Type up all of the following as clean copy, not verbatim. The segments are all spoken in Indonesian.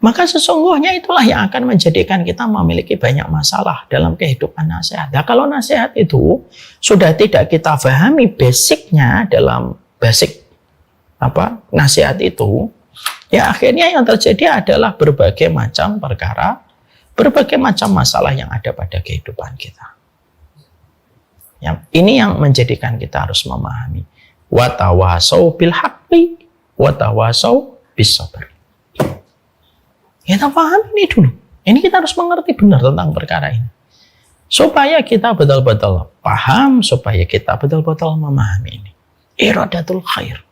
Maka sesungguhnya itulah yang akan menjadikan kita memiliki banyak masalah dalam kehidupan nasihat. Nah, kalau nasihat itu sudah tidak kita pahami basicnya dalam basic nasihat itu, ya akhirnya yang terjadi adalah berbagai macam perkara, berbagai macam masalah yang ada pada kehidupan kita. Ya, ini yang menjadikan kita harus memahami. Wa tawasau bil haqqi wa tawasau bis sabr. Kita paham ini dulu. Ini kita harus mengerti benar tentang perkara ini. Supaya kita betul-betul paham, supaya kita betul-betul memahami ini. Iradatul khair.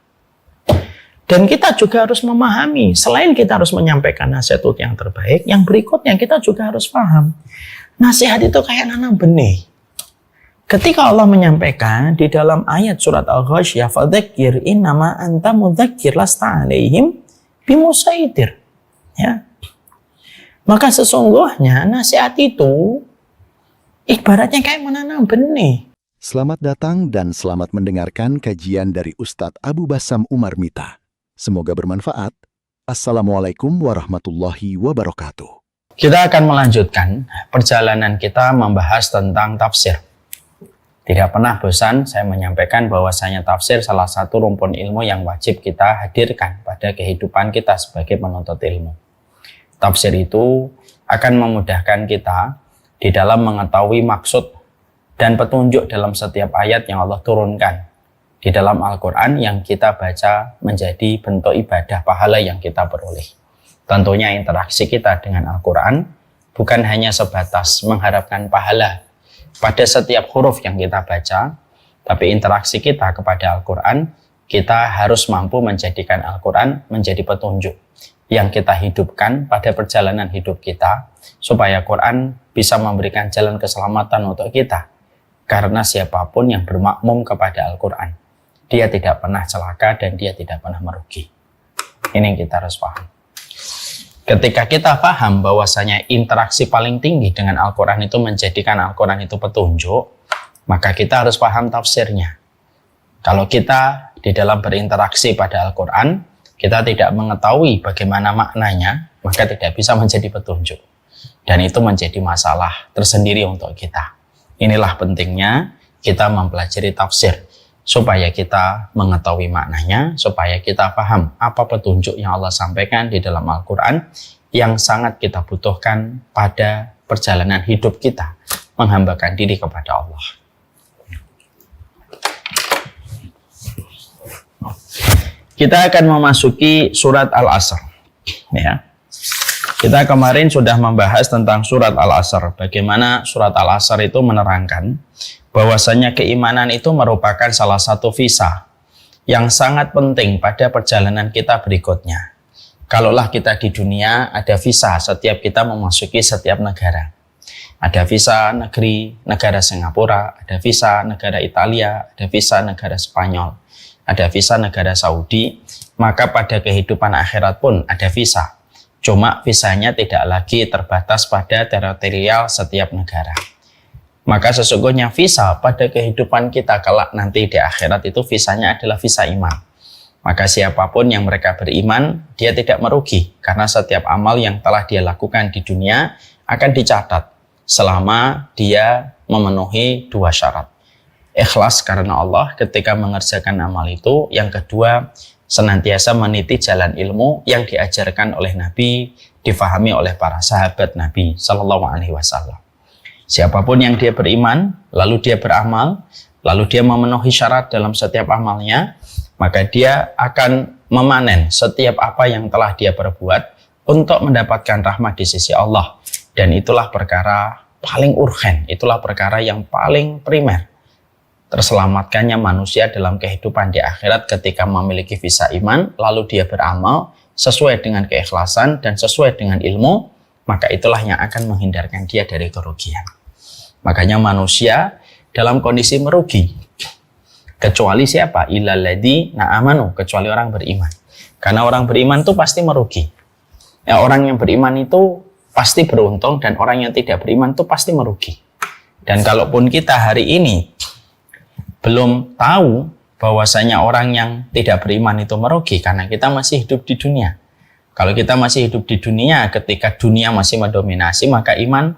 Dan kita juga harus memahami, selain kita harus menyampaikan nasihat yang terbaik, yang berikutnya kita juga harus paham. Nasihat itu kayak nanam benih. Ketika Allah menyampaikan di dalam ayat surat Al-Ghasyiyah, fadzakir innama anta mudzakir lasta alaihim bimusaitir. Ya. Maka sesungguhnya nasihat itu ibaratnya kayak menanam benih. Selamat datang dan selamat mendengarkan kajian dari Ustadz Abu Bassam Umar Mita. Semoga bermanfaat. Assalamualaikum warahmatullahi wabarakatuh. Kita akan melanjutkan perjalanan kita membahas tentang tafsir. Tidak pernah bosan saya menyampaikan bahwasanya tafsir salah satu rumpun ilmu yang wajib kita hadirkan pada kehidupan kita sebagai penuntut ilmu. Tafsir itu akan memudahkan kita di dalam mengetahui maksud dan petunjuk dalam setiap ayat yang Allah turunkan di dalam Al-Quran yang kita baca menjadi bentuk ibadah pahala yang kita peroleh. Tentunya interaksi kita dengan Al-Quran bukan hanya sebatas mengharapkan pahala pada setiap huruf yang kita baca, tapi interaksi kita kepada Al-Quran, kita harus mampu menjadikan Al-Quran menjadi petunjuk yang kita hidupkan pada perjalanan hidup kita, supaya Quran bisa memberikan jalan keselamatan untuk kita. Karena siapapun yang bermakmum kepada Al-Quran, dia tidak pernah celaka dan dia tidak pernah merugi. Ini yang kita harus paham. Ketika kita paham bahwasanya interaksi paling tinggi dengan Al-Quran itu menjadikan Al-Quran itu petunjuk, maka kita harus paham tafsirnya. Kalau kita di dalam berinteraksi pada Al-Quran, kita tidak mengetahui bagaimana maknanya, maka tidak bisa menjadi petunjuk. Dan itu menjadi masalah tersendiri untuk kita. Inilah pentingnya kita mempelajari tafsir, supaya kita mengetahui maknanya, supaya kita paham apa petunjuk yang Allah sampaikan di dalam Al-Quran yang sangat kita butuhkan pada perjalanan hidup kita, menghambakan diri kepada Allah. Kita akan memasuki surat Al-Asr. Ya. Kita kemarin sudah membahas tentang surat Al-Asr. Bagaimana surat Al-Asr itu menerangkan bahwasanya keimanan itu merupakan salah satu visa yang sangat penting pada perjalanan kita berikutnya. Kalaulah kita di dunia, ada visa setiap kita memasuki setiap negara. Ada visa negara Singapura, ada visa negara Italia, ada visa negara Spanyol, ada visa negara Saudi. Maka pada kehidupan akhirat pun ada visa. Cuma visanya tidak lagi terbatas pada teritorial setiap negara. Maka sesungguhnya visa pada kehidupan kita kelak nanti di akhirat itu visanya adalah visa iman. Maka siapapun yang mereka beriman, dia tidak merugi. Karena setiap amal yang telah dia lakukan di dunia akan dicatat selama dia memenuhi dua syarat. Ikhlas karena Allah ketika mengerjakan amal itu. Yang kedua, senantiasa meniti jalan ilmu yang diajarkan oleh Nabi, difahami oleh para sahabat Nabi Sallallahu Alaihi Wasallam. Siapapun yang dia beriman, lalu dia beramal, lalu dia memenuhi syarat dalam setiap amalnya, maka dia akan memanen setiap apa yang telah dia perbuat untuk mendapatkan rahmat di sisi Allah. Dan itulah perkara paling urgen, itulah perkara yang paling primer. Terselamatkannya manusia dalam kehidupan di akhirat ketika memiliki visa iman, lalu dia beramal sesuai dengan keikhlasan dan sesuai dengan ilmu, maka itulah yang akan menghindarkan dia dari kerugian. Makanya manusia dalam kondisi merugi, kecuali siapa? Illal ladzina amanu, kecuali orang beriman. Karena orang beriman itu pasti merugi. Ya, orang yang beriman itu pasti beruntung, dan orang yang tidak beriman itu pasti merugi. Dan kalaupun kita hari ini belum tahu bahwasanya orang yang tidak beriman itu merugi karena kita masih hidup di dunia, Kalau kita masih hidup di dunia, ketika dunia masih mendominasi, maka iman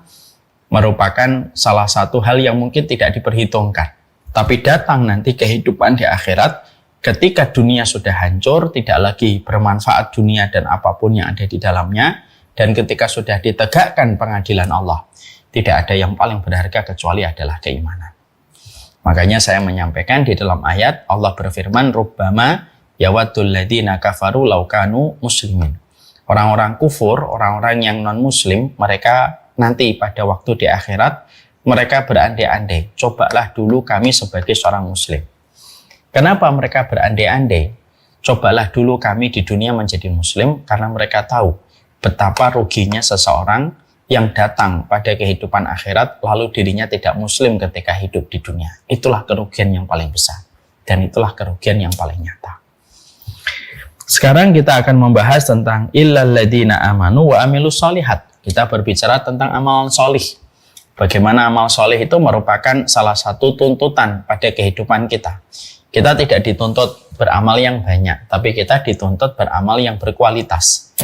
merupakan salah satu hal yang mungkin tidak diperhitungkan. Tapi datang nanti kehidupan di akhirat, ketika dunia sudah hancur, tidak lagi bermanfaat dunia dan apapun yang ada di dalamnya, dan ketika sudah ditegakkan pengadilan Allah, tidak ada yang paling berharga kecuali adalah keimanan. Makanya saya menyampaikan di dalam ayat, Allah berfirman, Rubbama yawaddul ladzina kafaru law kanu muslimin. Orang-orang kufur, orang-orang yang non-muslim, mereka nanti pada waktu di akhirat, mereka berandai-andai, cobalah dulu kami sebagai seorang muslim. Kenapa mereka berandai-andai? Cobalah dulu kami di dunia menjadi muslim, karena mereka tahu betapa ruginya seseorang yang datang pada kehidupan akhirat, lalu dirinya tidak muslim ketika hidup di dunia. Itulah kerugian yang paling besar, dan itulah kerugian yang paling nyata. Sekarang kita akan membahas tentang illal ladzina amanu wa amilus sholihat. Kita berbicara tentang amalan solih. Bagaimana amal solih itu merupakan salah satu tuntutan pada kehidupan kita. Kita tidak dituntut beramal yang banyak, tapi kita dituntut beramal yang berkualitas.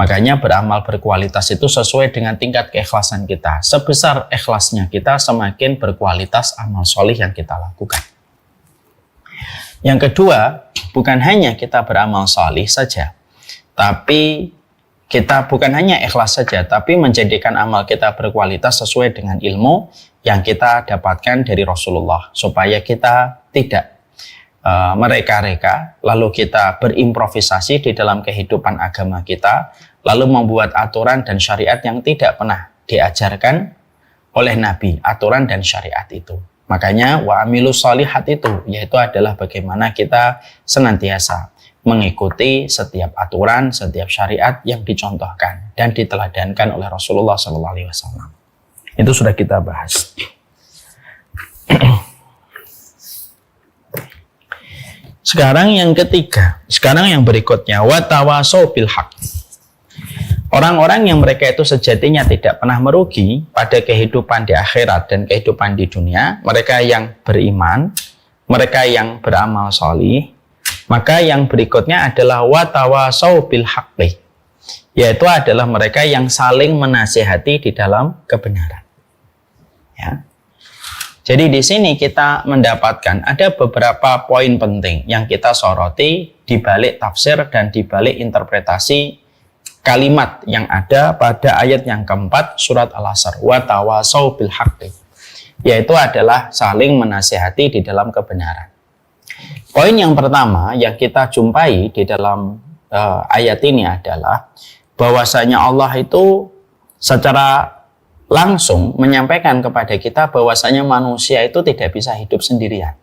Makanya beramal berkualitas itu sesuai dengan tingkat keikhlasan kita. Sebesar ikhlasnya kita, semakin berkualitas amal solih yang kita lakukan. Yang kedua, bukan hanya kita beramal solih saja, tapi kita bukan hanya ikhlas saja, tapi menjadikan amal kita berkualitas sesuai dengan ilmu yang kita dapatkan dari Rasulullah, supaya kita tidak mereka-reka, lalu kita berimprovisasi di dalam kehidupan agama kita, lalu membuat aturan dan syariat yang tidak pernah diajarkan oleh Nabi, aturan dan syariat itu. Makanya wa amilus sholihat itu, yaitu adalah bagaimana kita senantiasa mengikuti setiap aturan, setiap syariat yang dicontohkan dan diteladankan oleh Rasulullah SAW. Itu sudah kita bahas. Sekarang yang ketiga, sekarang yang berikutnya, watawasau bil haq. Orang-orang yang mereka itu sejatinya tidak pernah merugi pada kehidupan di akhirat dan kehidupan di dunia, mereka yang beriman, mereka yang beramal sholih, maka yang berikutnya adalah watawasau bil haqqi, yaitu adalah mereka yang saling menasihati di dalam kebenaran. Ya. Jadi di sini kita mendapatkan ada beberapa poin penting yang kita soroti di balik tafsir dan di balik interpretasi kalimat yang ada pada ayat yang keempat surat Al-Asr, watawasau bil haqqi, yaitu adalah saling menasihati di dalam kebenaran. Poin yang pertama yang kita jumpai di dalam ayat ini adalah bahwasanya Allah itu secara langsung menyampaikan kepada kita bahwasanya manusia itu tidak bisa hidup sendirian.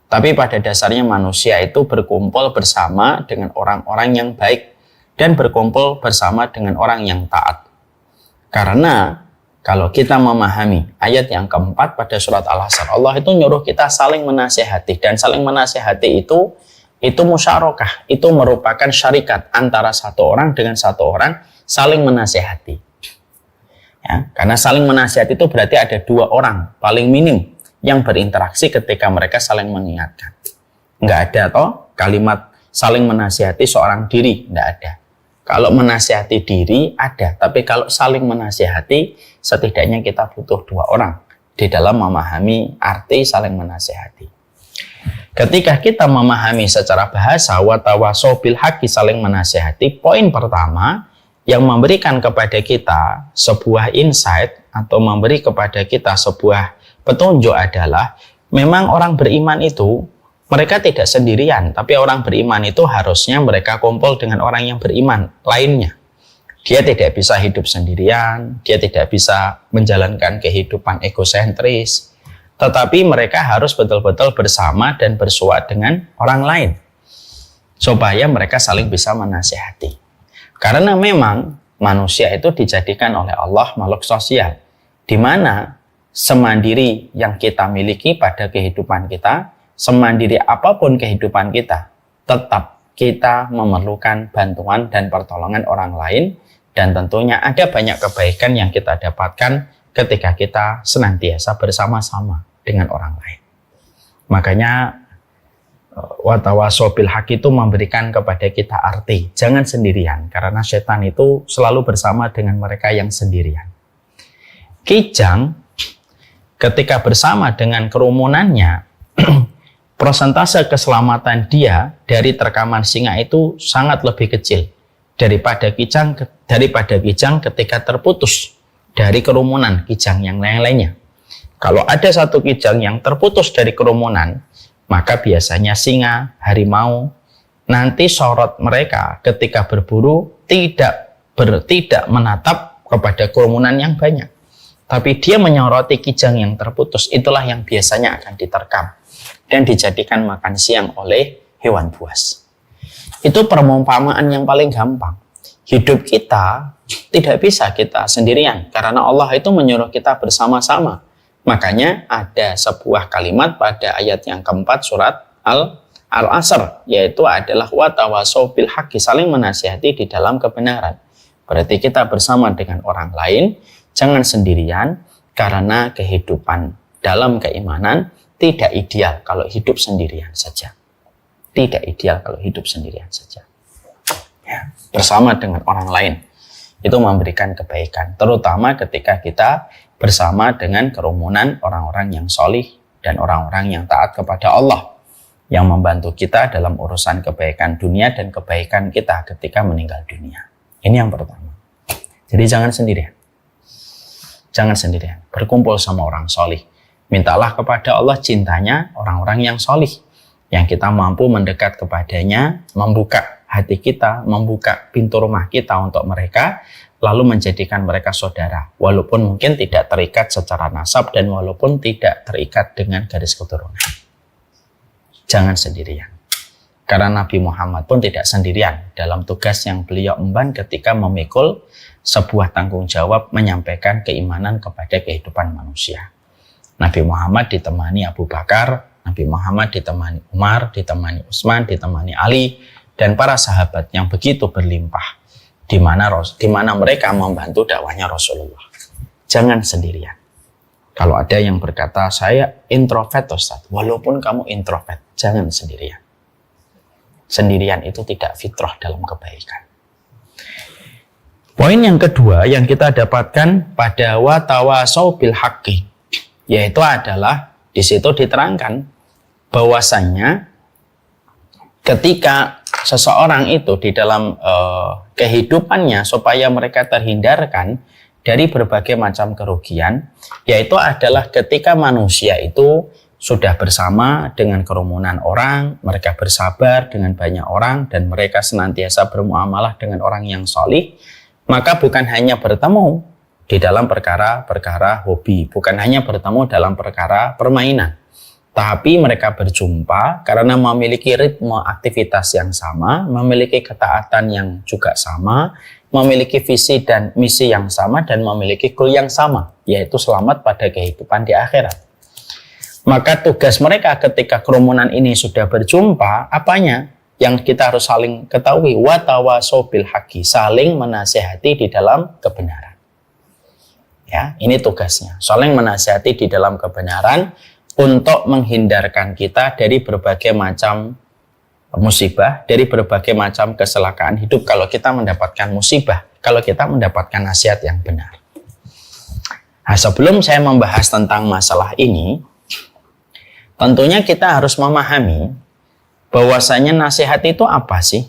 Tapi pada dasarnya manusia itu berkumpul bersama dengan orang-orang yang baik dan berkumpul bersama dengan orang yang taat. Karena kalau kita memahami ayat yang keempat pada surat Al-Asr, Allah itu nyuruh kita saling menasihati, dan saling menasihati itu musyarakah, itu merupakan syarikat antara satu orang dengan satu orang saling menasihati. Ya, karena saling menasihati itu berarti ada dua orang paling minim yang berinteraksi ketika mereka saling mengingatkan. Nggak ada toh kalimat saling menasihati seorang diri, nggak ada. Kalau menasihati diri ada, tapi kalau saling menasihati setidaknya kita butuh dua orang di dalam memahami arti saling menasihati. Ketika kita memahami secara bahasa watawasau bil haqqi, saling menasihati, poin pertama yang memberikan kepada kita sebuah insight atau memberi kepada kita sebuah petunjuk adalah memang orang beriman itu mereka tidak sendirian, tapi orang beriman itu harusnya mereka kumpul dengan orang yang beriman lainnya. Dia tidak bisa hidup sendirian, dia tidak bisa menjalankan kehidupan egosentris, tetapi mereka harus betul-betul bersama dan bersuat dengan orang lain, supaya mereka saling bisa menasihati. Karena memang manusia itu dijadikan oleh Allah makhluk sosial, di mana semandiri yang kita miliki pada kehidupan kita, semandiri apapun kehidupan kita, tetap kita memerlukan bantuan dan pertolongan orang lain, dan tentunya ada banyak kebaikan yang kita dapatkan ketika kita senantiasa bersama-sama dengan orang lain. Makanya Watawasau bil haq itu memberikan kepada kita arti jangan sendirian, karena setan itu selalu bersama dengan mereka yang sendirian. Kijang ketika bersama dengan kerumunannya persentase keselamatan dia dari terkaman singa itu sangat lebih kecil daripada kijang ketika terputus dari kerumunan kijang yang lain-lainnya. Kalau ada satu kijang yang terputus dari kerumunan, maka biasanya singa, harimau, nanti sorot mereka ketika berburu tidak menatap kepada kerumunan yang banyak, tapi dia menyoroti kijang yang terputus. Itulah yang biasanya akan diterkam dan dijadikan makan siang oleh hewan buas. Itu perumpamaan yang paling gampang. Hidup kita tidak bisa kita sendirian, karena Allah itu menyuruh kita bersama-sama. Makanya ada sebuah kalimat pada ayat yang keempat surat Al-Asr, yaitu adalah watawasau bil haqqi, saling menasihati di dalam kebenaran. Berarti kita bersama dengan orang lain, jangan sendirian, karena kehidupan dalam keimanan tidak ideal kalau hidup sendirian saja. Tidak ideal kalau hidup sendirian saja. Ya, bersama dengan orang lain itu memberikan kebaikan, terutama ketika kita bersama dengan kerumunan orang-orang yang solih dan orang-orang yang taat kepada Allah, yang membantu kita dalam urusan kebaikan dunia dan kebaikan kita ketika meninggal dunia. Ini yang pertama. Jadi jangan sendirian. Jangan sendirian. Berkumpul sama orang solih. Mintalah kepada Allah cintanya orang-orang yang solih, yang kita mampu mendekat kepadanya, membuka hati kita, membuka pintu rumah kita untuk mereka, lalu menjadikan mereka saudara, walaupun mungkin tidak terikat secara nasab dan walaupun tidak terikat dengan garis keturunan. Jangan sendirian. Karena Nabi Muhammad pun tidak sendirian dalam tugas yang beliau emban ketika memikul sebuah tanggung jawab menyampaikan keimanan kepada kehidupan manusia. Nabi Muhammad ditemani Abu Bakar, Nabi Muhammad ditemani Umar, ditemani Utsman, ditemani Ali, dan para sahabat yang begitu berlimpah, di mana mereka membantu dakwahnya Rasulullah. Jangan sendirian. Kalau ada yang berkata, saya introvert Ustaz, walaupun kamu introvert, jangan sendirian. Sendirian itu tidak fitrah dalam kebaikan. Poin yang kedua yang kita dapatkan pada watawasau bil haqqi, yaitu adalah di situ diterangkan bahwasanya ketika seseorang itu di dalam kehidupannya supaya mereka terhindarkan dari berbagai macam kerugian, yaitu adalah ketika manusia itu sudah bersama dengan kerumunan orang, mereka bersabar dengan banyak orang, dan mereka senantiasa bermuamalah dengan orang yang solih, maka bukan hanya bertemu di dalam perkara-perkara hobi, bukan hanya bertemu dalam perkara permainan, tapi mereka berjumpa karena memiliki ritme aktivitas yang sama, memiliki ketaatan yang juga sama, memiliki visi dan misi yang sama, dan memiliki goal yang sama, yaitu selamat pada kehidupan di akhirat. Maka tugas mereka ketika kerumunan ini sudah berjumpa, apanya? Yang kita harus saling ketahui, watawasau bil haqqi, saling menasihati di dalam kebenaran. Ya, ini tugasnya, saling menasihati di dalam kebenaran untuk menghindarkan kita dari berbagai macam musibah, dari berbagai macam kecelakaan hidup kalau kita mendapatkan musibah, kalau kita mendapatkan nasihat yang benar. Nah, sebelum saya membahas tentang masalah ini, tentunya kita harus memahami bahwasanya nasihat itu apa sih?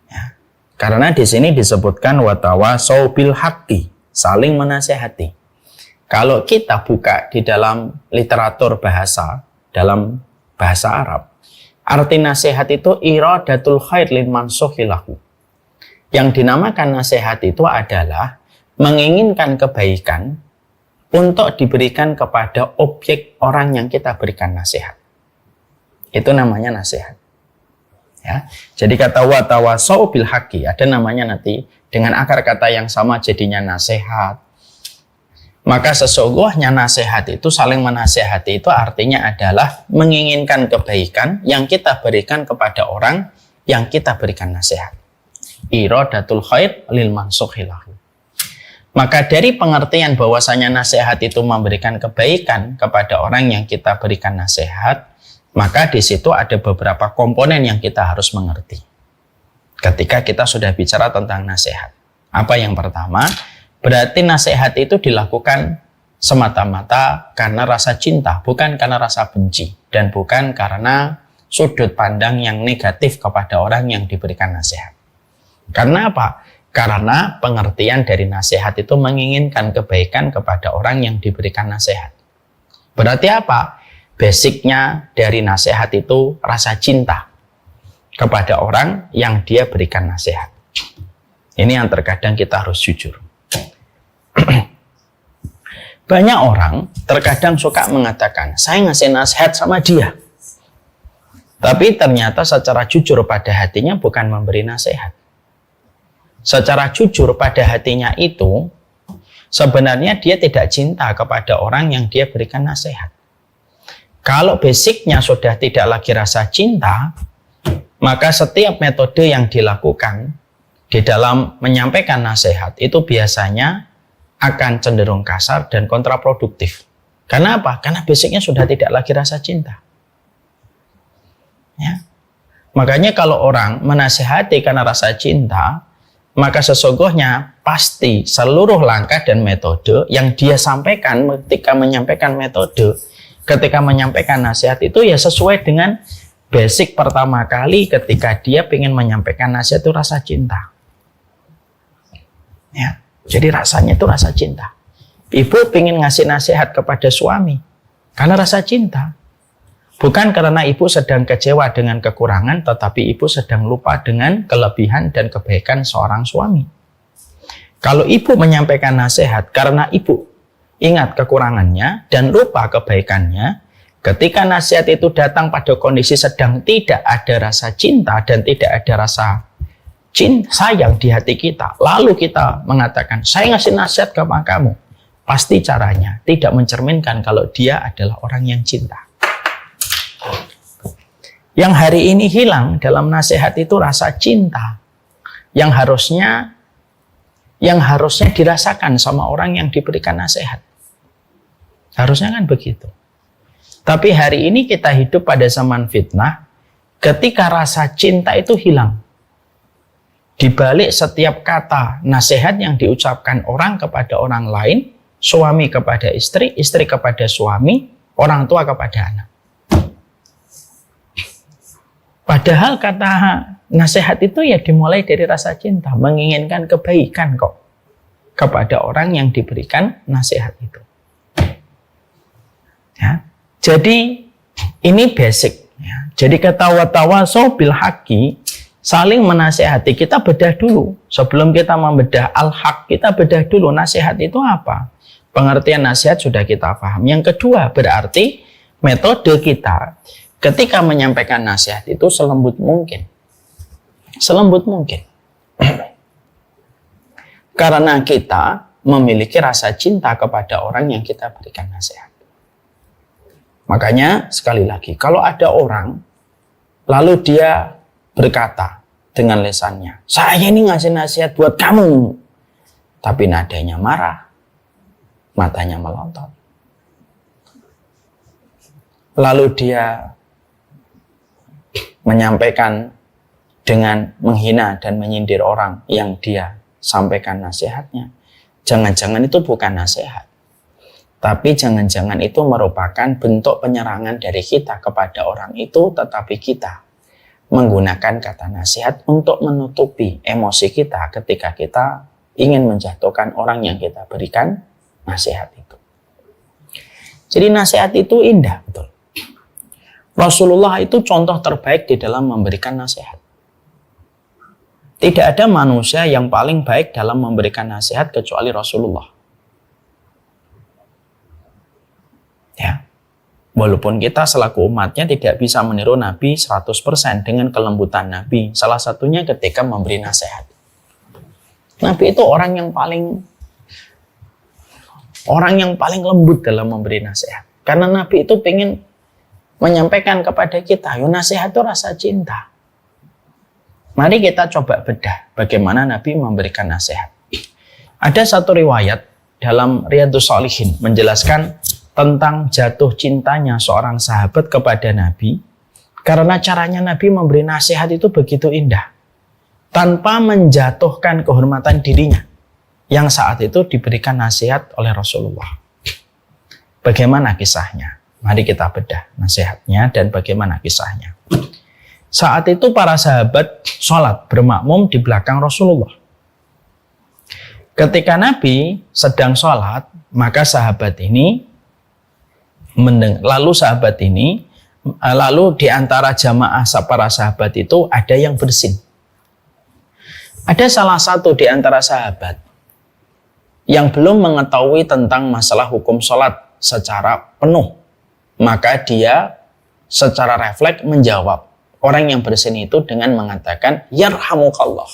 Ya, karena di sini disebutkan watawasau bil haqqi, saling menasihati. Kalau kita buka di dalam literatur bahasa, dalam bahasa Arab, arti nasihat itu iradatul khair lin mansukhilahu. Yang dinamakan nasihat itu adalah menginginkan kebaikan untuk diberikan kepada objek orang yang kita berikan nasihat. Itu namanya nasihat. Ya. Jadi kata watawasau bil haqqi, ada namanya nanti dengan akar kata yang sama jadinya nasihat. Maka sesungguhnya nasihat itu, saling menasihati itu artinya adalah menginginkan kebaikan yang kita berikan kepada orang yang kita berikan nasihat. Iradatul khair lil mansukhilahu. Maka dari pengertian bahwasanya nasihat itu memberikan kebaikan kepada orang yang kita berikan nasihat, Maka di situ ada beberapa komponen yang kita harus mengerti ketika kita sudah bicara tentang nasihat. Apa yang pertama? Berarti nasihat itu dilakukan semata-mata karena rasa cinta, bukan karena rasa benci, dan bukan karena sudut pandang yang negatif kepada orang yang diberikan nasihat. Karena apa? Karena pengertian dari nasihat itu menginginkan kebaikan kepada orang yang diberikan nasihat. Berarti apa? Basicnya dari nasihat itu rasa cinta kepada orang yang dia berikan nasihat. Ini yang terkadang kita harus jujur. Banyak orang terkadang suka mengatakan, saya ngasih nasihat sama dia. Tapi ternyata secara jujur pada hatinya bukan memberi nasihat. Secara jujur pada hatinya itu, sebenarnya dia tidak cinta kepada orang yang dia berikan nasihat. Kalau basicnya sudah tidak lagi rasa cinta, maka setiap metode yang dilakukan di dalam menyampaikan nasihat itu biasanya akan cenderung kasar dan kontraproduktif. Karena apa? Karena basicnya sudah tidak lagi rasa cinta. Ya. Makanya kalau orang menasihati karena rasa cinta, maka sesungguhnya pasti seluruh langkah dan metode yang dia sampaikan ketika menyampaikan metode, ketika menyampaikan nasihat itu ya sesuai dengan basic pertama kali ketika dia ingin menyampaikan nasihat itu rasa cinta. Ya. Jadi rasanya itu rasa cinta. Ibu ingin ngasih nasihat kepada suami karena rasa cinta. Bukan karena ibu sedang kecewa dengan kekurangan, tetapi ibu sedang lupa dengan kelebihan dan kebaikan seorang suami. Kalau ibu menyampaikan nasihat karena ibu ingat kekurangannya dan lupa kebaikannya, ketika nasihat itu datang pada kondisi sedang tidak ada rasa cinta dan tidak ada rasa sayang di hati kita, lalu kita mengatakan, saya ngasih nasihat kepada kamu, pasti caranya tidak mencerminkan kalau dia adalah orang yang cinta. Yang hari ini hilang dalam nasihat itu rasa cinta yang harusnya dirasakan sama orang yang diberikan nasihat. Harusnya kan begitu. Tapi hari ini kita hidup pada zaman fitnah, ketika rasa cinta itu hilang. Di balik setiap kata nasihat yang diucapkan orang kepada orang lain, suami kepada istri, istri kepada suami, orang tua kepada anak. Padahal kata nasihat itu ya dimulai dari rasa cinta, menginginkan kebaikan kok kepada orang yang diberikan nasihat itu. Ya. Jadi ini basic. Ya. Jadi ketawa-tawa bil haqi, saling menasihati, kita bedah dulu. Sebelum kita membedah al-haq, kita bedah dulu nasihat itu apa. Pengertian nasihat sudah kita paham. Yang kedua, berarti metode kita ketika menyampaikan nasihat itu selembut mungkin. Selembut mungkin. Karena kita memiliki rasa cinta kepada orang yang kita berikan nasihat. Makanya sekali lagi, kalau ada orang lalu dia berkata dengan lisannya, saya ini ngasih nasihat buat kamu, tapi nadanya marah, matanya melotot. Lalu dia menyampaikan dengan menghina dan menyindir orang yang dia sampaikan nasihatnya. Jangan-jangan itu bukan nasihat, tapi jangan-jangan itu merupakan bentuk penyerangan dari kita kepada orang itu, tetapi kita menggunakan kata nasihat untuk menutupi emosi kita ketika kita ingin menjatuhkan orang yang kita berikan nasihat itu. Jadi nasihat itu indah, betul. Rasulullah itu contoh terbaik di dalam memberikan nasihat. Tidak ada manusia yang paling baik dalam memberikan nasihat kecuali Rasulullah. Ya. Walaupun kita selaku umatnya tidak bisa meniru Nabi 100% dengan kelembutan Nabi. Salah satunya ketika memberi nasihat. Nabi itu orang yang paling lembut dalam memberi nasihat. Karena Nabi itu ingin menyampaikan kepada kita, nasihat itu rasa cinta. Mari kita coba bedah bagaimana Nabi memberikan nasihat. Ada satu riwayat dalam Riyadhus Shalihin menjelaskan tentang jatuh cintanya seorang sahabat kepada Nabi Karena caranya Nabi memberi nasihat itu begitu indah. Tanpa menjatuhkan kehormatan dirinya. Yang saat itu diberikan nasihat oleh Rasulullah. Bagaimana kisahnya? Mari kita bedah nasihatnya dan bagaimana kisahnya. Saat itu para sahabat sholat bermakmum di belakang Rasulullah. Ketika Nabi sedang sholat, maka lalu di antara jamaah para sahabat itu ada yang bersin. Ada salah satu di antara sahabat yang belum mengetahui tentang masalah hukum sholat secara penuh. Maka dia secara refleks menjawab orang yang bersin itu dengan mengatakan, yarhamukallah.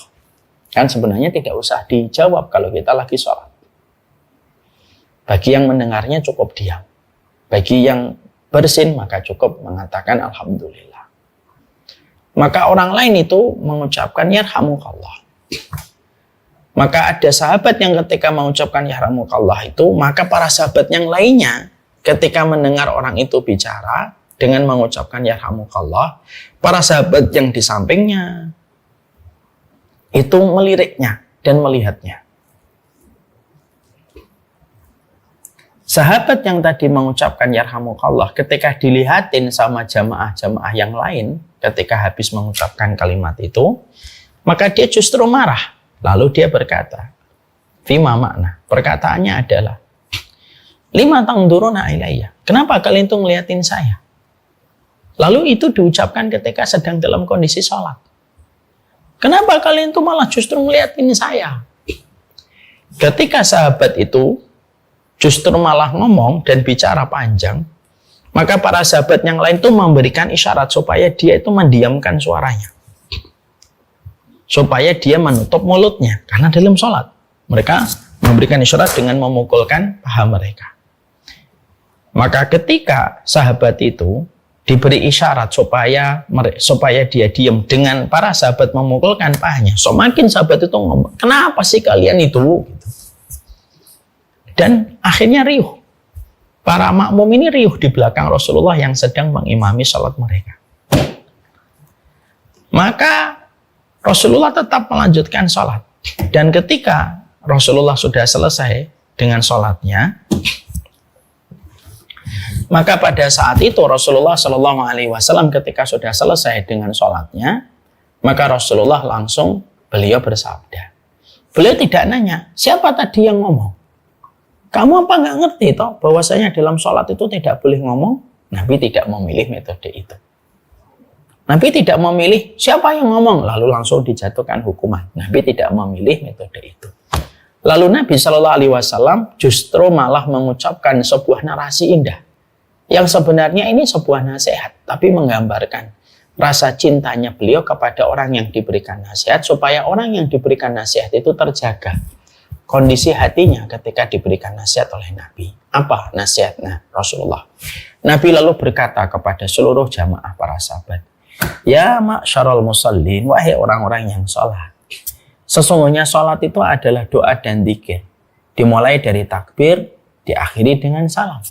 Kan sebenarnya tidak usah dijawab kalau kita lagi sholat. Bagi yang mendengarnya cukup diam. Bagi yang bersin maka cukup mengatakan alhamdulillah. Maka orang lain itu mengucapkan yarhamukallah. Maka ada sahabat yang ketika mengucapkan yarhamukallah itu, maka para sahabat yang lainnya ketika mendengar orang itu bicara dengan mengucapkan yarhamukallah, para sahabat yang di sampingnya itu meliriknya dan melihatnya. Sahabat yang tadi mengucapkan yarhamukallah ketika dilihatin sama jamaah-jamaah yang lain ketika habis mengucapkan kalimat itu, maka dia justru marah. Lalu dia berkata, fima makna. Perkataannya adalah, lima tangduruna ilayya. Kenapa kalian tuh ngeliatin saya? Lalu itu diucapkan ketika sedang dalam kondisi sholat. Kenapa kalian tuh malah justru ngeliatin saya? Ketika sahabat itu justru malah ngomong dan bicara panjang, maka para sahabat yang lain tuh memberikan isyarat supaya dia itu mendiamkan suaranya. Supaya dia menutup mulutnya. Karena dalam sholat mereka memberikan isyarat dengan memukulkan paha mereka. Maka ketika sahabat itu diberi isyarat supaya dia diam dengan para sahabat memukulkan pahanya, semakin sahabat itu ngomong, kenapa sih kalian itu? Dan akhirnya riuh. Para makmum ini riuh di belakang Rasulullah yang sedang mengimami sholat mereka. Maka Rasulullah tetap melanjutkan sholat. Dan ketika Rasulullah sudah selesai dengan sholatnya, maka pada saat itu Rasulullah SAW ketika sudah selesai dengan sholatnya, maka Rasulullah langsung beliau bersabda. Beliau tidak nanya, siapa tadi yang ngomong? Kamu apa nggak ngerti toh bahwasanya dalam sholat itu tidak boleh ngomong? Nabi tidak memilih metode itu. Nabi tidak memilih siapa yang ngomong lalu langsung dijatuhkan hukuman. Nabi tidak memilih metode itu. Lalu Nabi SAW justru malah mengucapkan sebuah narasi indah yang sebenarnya ini sebuah nasihat, tapi menggambarkan rasa cintanya beliau kepada orang yang diberikan nasihat supaya orang yang diberikan nasihat itu terjaga kondisi hatinya ketika diberikan nasihat oleh Nabi. Apa nasihatnya Rasulullah? Nabi lalu berkata kepada seluruh jamaah para sahabat, ya ma'syarul musallin, wahai orang-orang yang sholat. Sesungguhnya sholat itu adalah doa dan dzikir. Dimulai dari takbir, diakhiri dengan salam.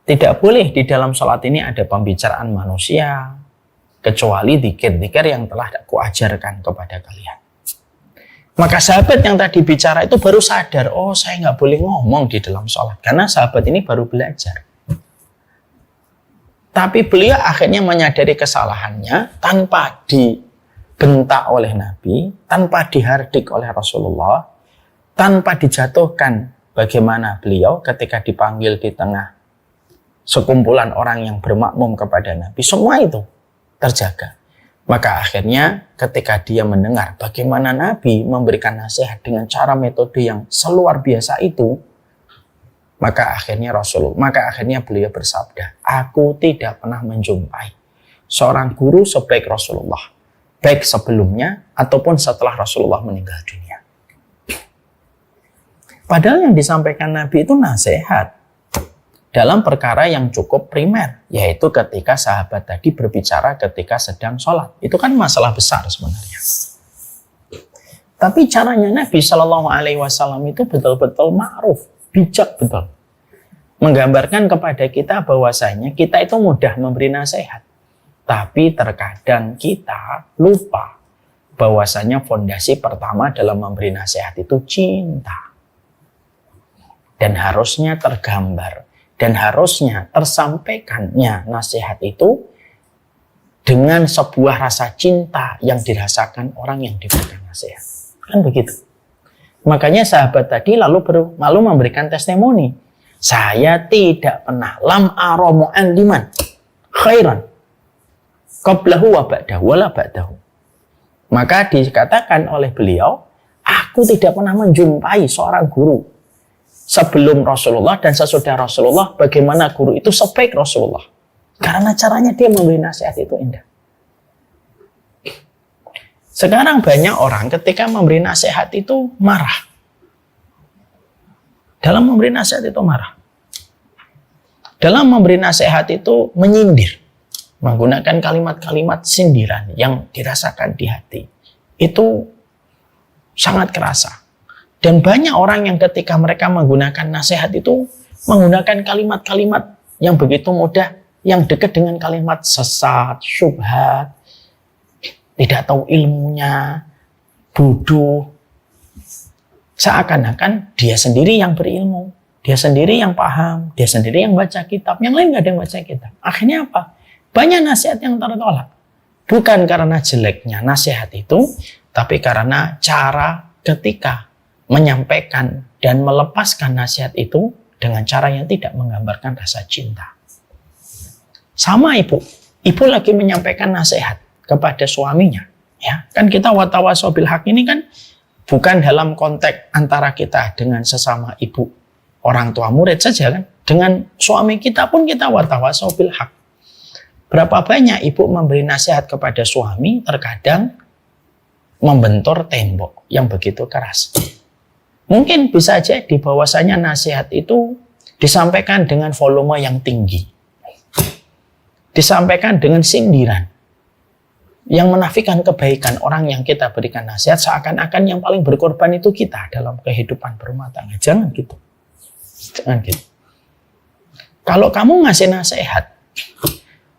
Tidak boleh di dalam sholat ini ada pembicaraan manusia, kecuali dzikir-dzikir yang telah aku ajarkan kepada kalian. Maka sahabat yang tadi bicara itu baru sadar, oh saya nggak boleh ngomong di dalam sholat. Karena sahabat ini baru belajar. Tapi beliau akhirnya menyadari kesalahannya tanpa dibentak oleh Nabi, tanpa dihardik oleh Rasulullah, tanpa dijatuhkan bagaimana beliau ketika dipanggil di tengah sekumpulan orang yang bermakmum kepada Nabi. Semua itu terjaga. Maka akhirnya ketika dia mendengar bagaimana Nabi memberikan nasihat dengan cara metode yang seluar biasa itu, maka akhirnya beliau bersabda, aku tidak pernah menjumpai seorang guru sebaik Rasulullah, baik sebelumnya ataupun setelah Rasulullah meninggal dunia. Padahal yang disampaikan Nabi itu nasihat dalam perkara yang cukup primer, yaitu ketika sahabat tadi berbicara ketika sedang sholat. Itu kan masalah besar sebenarnya. Tapi caranya Nabi SAW itu betul-betul ma'ruf, bijak betul. Menggambarkan kepada kita bahwasanya kita itu mudah memberi nasihat. Tapi terkadang kita lupa bahwasanya fondasi pertama dalam memberi nasihat itu cinta. Dan harusnya tergambar dan harusnya tersampaikannya nasihat itu dengan sebuah rasa cinta yang dirasakan orang yang diberikan nasihat. Kan begitu. Makanya sahabat tadi lalu memberikan testimoni. Saya tidak pernah lam aramu liman khairan qablahu wa ba'dahu wala ba'dahu. Maka dikatakan oleh beliau, aku tidak pernah menjumpai seorang guru sebelum Rasulullah dan sesudah Rasulullah bagaimana guru itu sebaik Rasulullah. Karena caranya dia memberi nasihat itu indah. Sekarang banyak orang ketika memberi nasihat itu marah. Dalam memberi nasihat itu marah. Dalam memberi nasihat itu menyindir. Menggunakan kalimat-kalimat sindiran yang dirasakan di hati. Itu sangat kerasa. Dan banyak orang yang ketika mereka menggunakan nasihat itu menggunakan kalimat-kalimat yang begitu mudah, yang dekat dengan kalimat sesat, syubhat, tidak tahu ilmunya, bodoh. Seakan-akan dia sendiri yang berilmu, dia sendiri yang paham, dia sendiri yang baca kitab, yang lain nggak ada yang baca kitab. Akhirnya apa? Banyak nasihat yang tertolak. Bukan karena jeleknya nasihat itu, tapi karena cara ketika menyampaikan dan melepaskan nasihat itu dengan cara yang tidak menggambarkan rasa cinta. Sama ibu lagi menyampaikan nasihat kepada suaminya, ya kan kita watawasau bil haq ini kan bukan dalam konteks antara kita dengan sesama ibu, orang tua murid saja kan, dengan suami kita pun kita watawasau bil haq. Berapa banyak ibu memberi nasihat kepada suami terkadang membentur tembok yang begitu keras. Mungkin bisa jadi bahwasanya nasihat itu disampaikan dengan volume yang tinggi. Disampaikan dengan sindiran. Yang menafikan kebaikan orang yang kita berikan nasihat seakan-akan yang paling berkorban itu kita dalam kehidupan berumah tangga. Jangan gitu. Jangan gitu. Kalau kamu ngasih nasihat,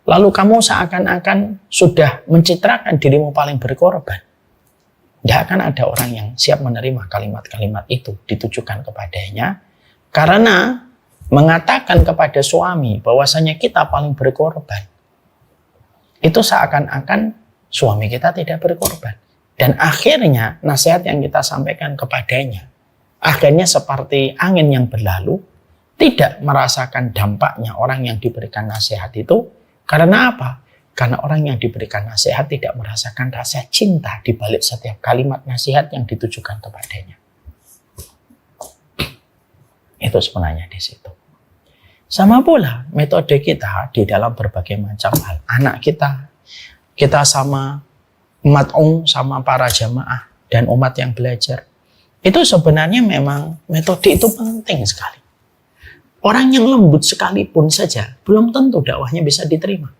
lalu kamu seakan-akan sudah mencitrakan dirimu paling berkorban, tidak akan ada orang yang siap menerima kalimat-kalimat itu ditujukan kepadanya, karena mengatakan kepada suami bahwasanya kita paling berkorban, itu seakan-akan suami kita tidak berkorban. Dan akhirnya nasihat yang kita sampaikan kepadanya, akhirnya seperti angin yang berlalu, tidak merasakan dampaknya orang yang diberikan nasihat itu. Karena apa? Karena orang yang diberikan nasihat tidak merasakan rasa cinta di balik setiap kalimat nasihat yang ditujukan kepadanya. Itu sebenarnya di situ. Sama pula metode kita di dalam berbagai macam hal. Anak kita sama umat sama para jamaah dan umat yang belajar. Itu sebenarnya memang metode itu penting sekali. Orang yang lembut sekalipun saja belum tentu dakwahnya bisa diterima.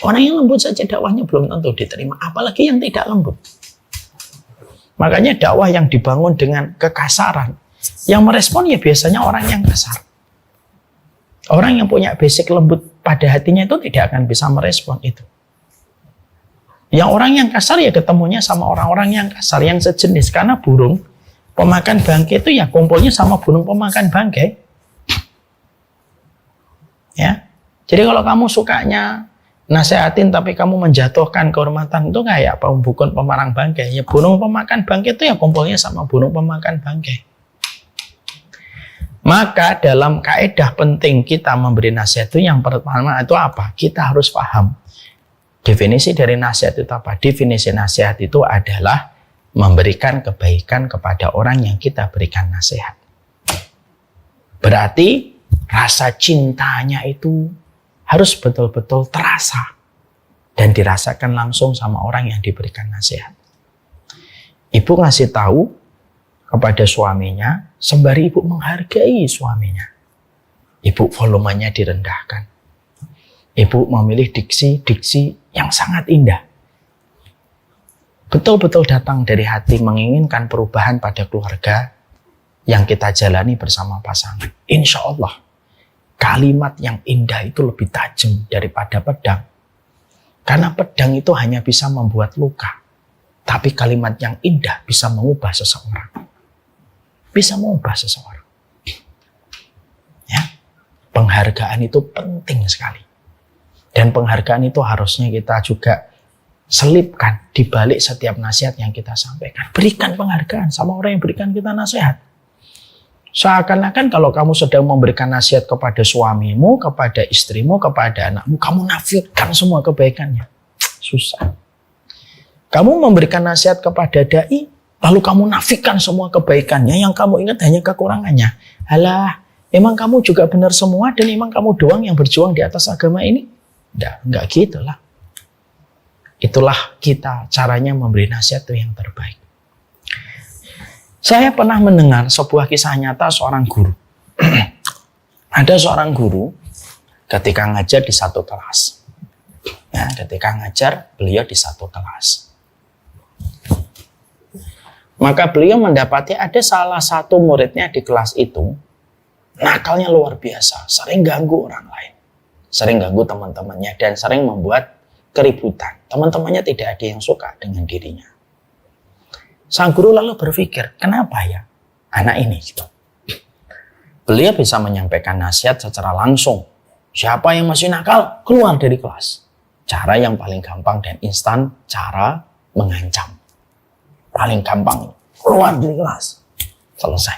Orang yang lembut saja dakwahnya belum tentu diterima, apalagi yang tidak lembut. Makanya dakwah yang dibangun dengan kekasaran, yang merespon ya biasanya orang yang kasar. Orang yang punya basic lembut pada hatinya itu tidak akan bisa merespon itu. Yang orang yang kasar ya ketemunya sama orang-orang yang kasar, yang sejenis. Karena burung pemakan bangkai itu ya kumpulnya sama burung pemakan bangkai. Ya, jadi kalau kamu sukanya nasehatin tapi kamu menjatuhkan kehormatan, itu kayak pembukun pemarang bangkai. Ya burung pemakan bangkai itu ya kumpulnya sama burung pemakan bangkai. Maka dalam kaidah penting kita memberi nasihat itu yang pertama itu apa? Kita harus paham definisi dari nasihat itu apa. Definisi nasihat itu adalah memberikan kebaikan kepada orang yang kita berikan nasihat. Berarti rasa cintanya itu harus betul-betul terasa dan dirasakan langsung sama orang yang diberikan nasihat. Ibu ngasih tahu kepada suaminya sembari ibu menghargai suaminya. Ibu volumenya direndahkan. Ibu memilih diksi yang sangat indah. Betul-betul datang dari hati menginginkan perubahan pada keluarga yang kita jalani bersama pasangan. Insya Allah kalimat yang indah itu lebih tajam daripada pedang. Karena pedang itu hanya bisa membuat luka. Tapi kalimat yang indah bisa mengubah seseorang. Bisa mengubah seseorang. Ya. Penghargaan itu penting sekali. Dan penghargaan itu harusnya kita juga selipkan di balik setiap nasihat yang kita sampaikan. Berikan penghargaan sama orang yang berikan kita nasihat. Seakan-akan kalau kamu sedang memberikan nasihat kepada suamimu, kepada istrimu, kepada anakmu, kamu nafikan semua kebaikannya. Susah. Kamu memberikan nasihat kepada dai, lalu kamu nafikan semua kebaikannya, yang kamu ingat hanya kekurangannya. Alah, emang kamu juga benar semua dan emang kamu doang yang berjuang di atas agama ini? Enggak gitulah. Itulah kita caranya memberi nasihat itu yang terbaik. Saya pernah mendengar sebuah kisah nyata seorang guru. Ada seorang guru ketika ngajar di satu kelas. Ya, ketika ngajar, beliau di satu kelas. Maka beliau mendapati ada salah satu muridnya di kelas itu, nakalnya luar biasa, sering ganggu orang lain. Sering ganggu teman-temannya dan sering membuat keributan. Teman-temannya tidak ada yang suka dengan dirinya. Sang guru lalu berpikir, kenapa ya anak ini? Gitu. Beliau bisa menyampaikan nasihat secara langsung. Siapa yang masih nakal, keluar dari kelas. Cara yang paling gampang dan instan, cara mengancam. Paling gampang, keluar dari kelas. Selesai.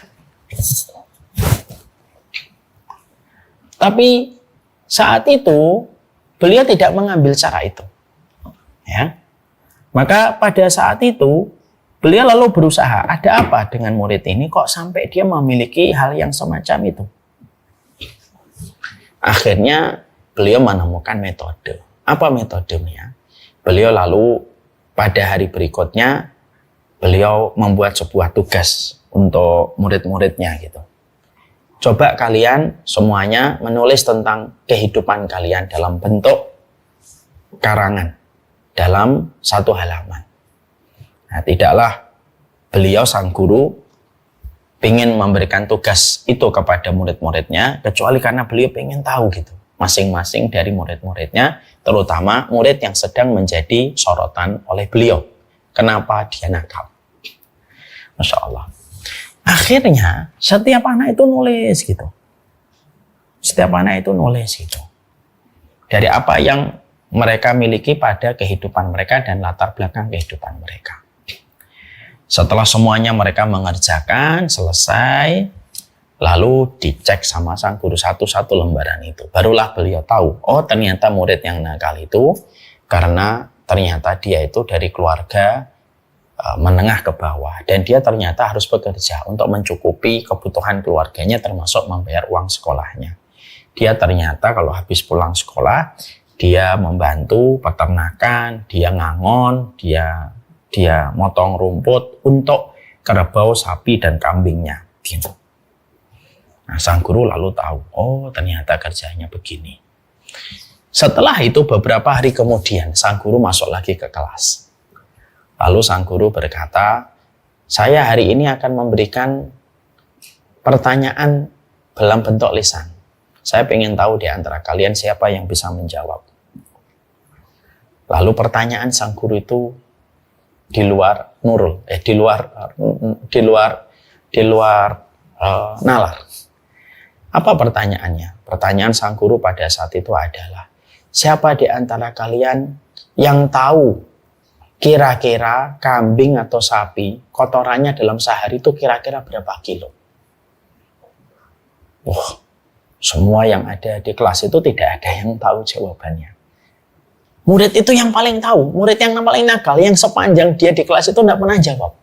Tapi saat itu, beliau tidak mengambil cara itu. Ya. Maka pada saat itu, beliau lalu berusaha, ada apa dengan murid ini kok sampai dia memiliki hal yang semacam itu? Akhirnya beliau menemukan metode. Apa metodenya? Beliau lalu pada hari berikutnya, beliau membuat sebuah tugas untuk murid-muridnya gitu. Coba kalian semuanya menulis tentang kehidupan kalian dalam bentuk karangan dalam satu halaman. Nah, tidaklah beliau sang guru ingin memberikan tugas itu kepada murid-muridnya, kecuali karena beliau ingin tahu gitu, masing-masing dari murid-muridnya, terutama murid yang sedang menjadi sorotan oleh beliau. Kenapa dia nakal? Masya Allah. Akhirnya setiap anak itu nulis gitu. Setiap anak itu nulis gitu. Dari apa yang mereka miliki pada kehidupan mereka dan latar belakang kehidupan mereka. Setelah semuanya mereka mengerjakan, selesai, lalu dicek sama sang guru satu-satu lembaran itu. Barulah beliau tahu, oh ternyata murid yang nakal itu karena ternyata dia itu dari keluarga menengah ke bawah. Dan dia ternyata harus bekerja untuk mencukupi kebutuhan keluarganya termasuk membayar uang sekolahnya. Dia ternyata kalau habis pulang sekolah, dia membantu peternakan, dia ngangon, dia motong rumput untuk kerbau, sapi, dan kambingnya. Gitu. Nah, sang guru lalu tahu, oh ternyata kerjanya begini. Setelah itu beberapa hari kemudian, sang guru masuk lagi ke kelas. Lalu sang guru berkata, saya hari ini akan memberikan pertanyaan dalam bentuk lisan. Saya ingin tahu di antara kalian siapa yang bisa menjawab. Lalu pertanyaan sang guru itu di luar nurul, nalar. Apa pertanyaannya? Pertanyaan sang guru pada saat itu adalah, siapa di antara kalian yang tahu kira-kira kambing atau sapi kotorannya dalam sehari itu kira-kira berapa kilo? Wah, semua yang ada di kelas itu tidak ada yang tahu jawabannya. Murid itu yang paling tahu, murid yang paling nakal, yang sepanjang dia di kelas itu tidak pernah jawab.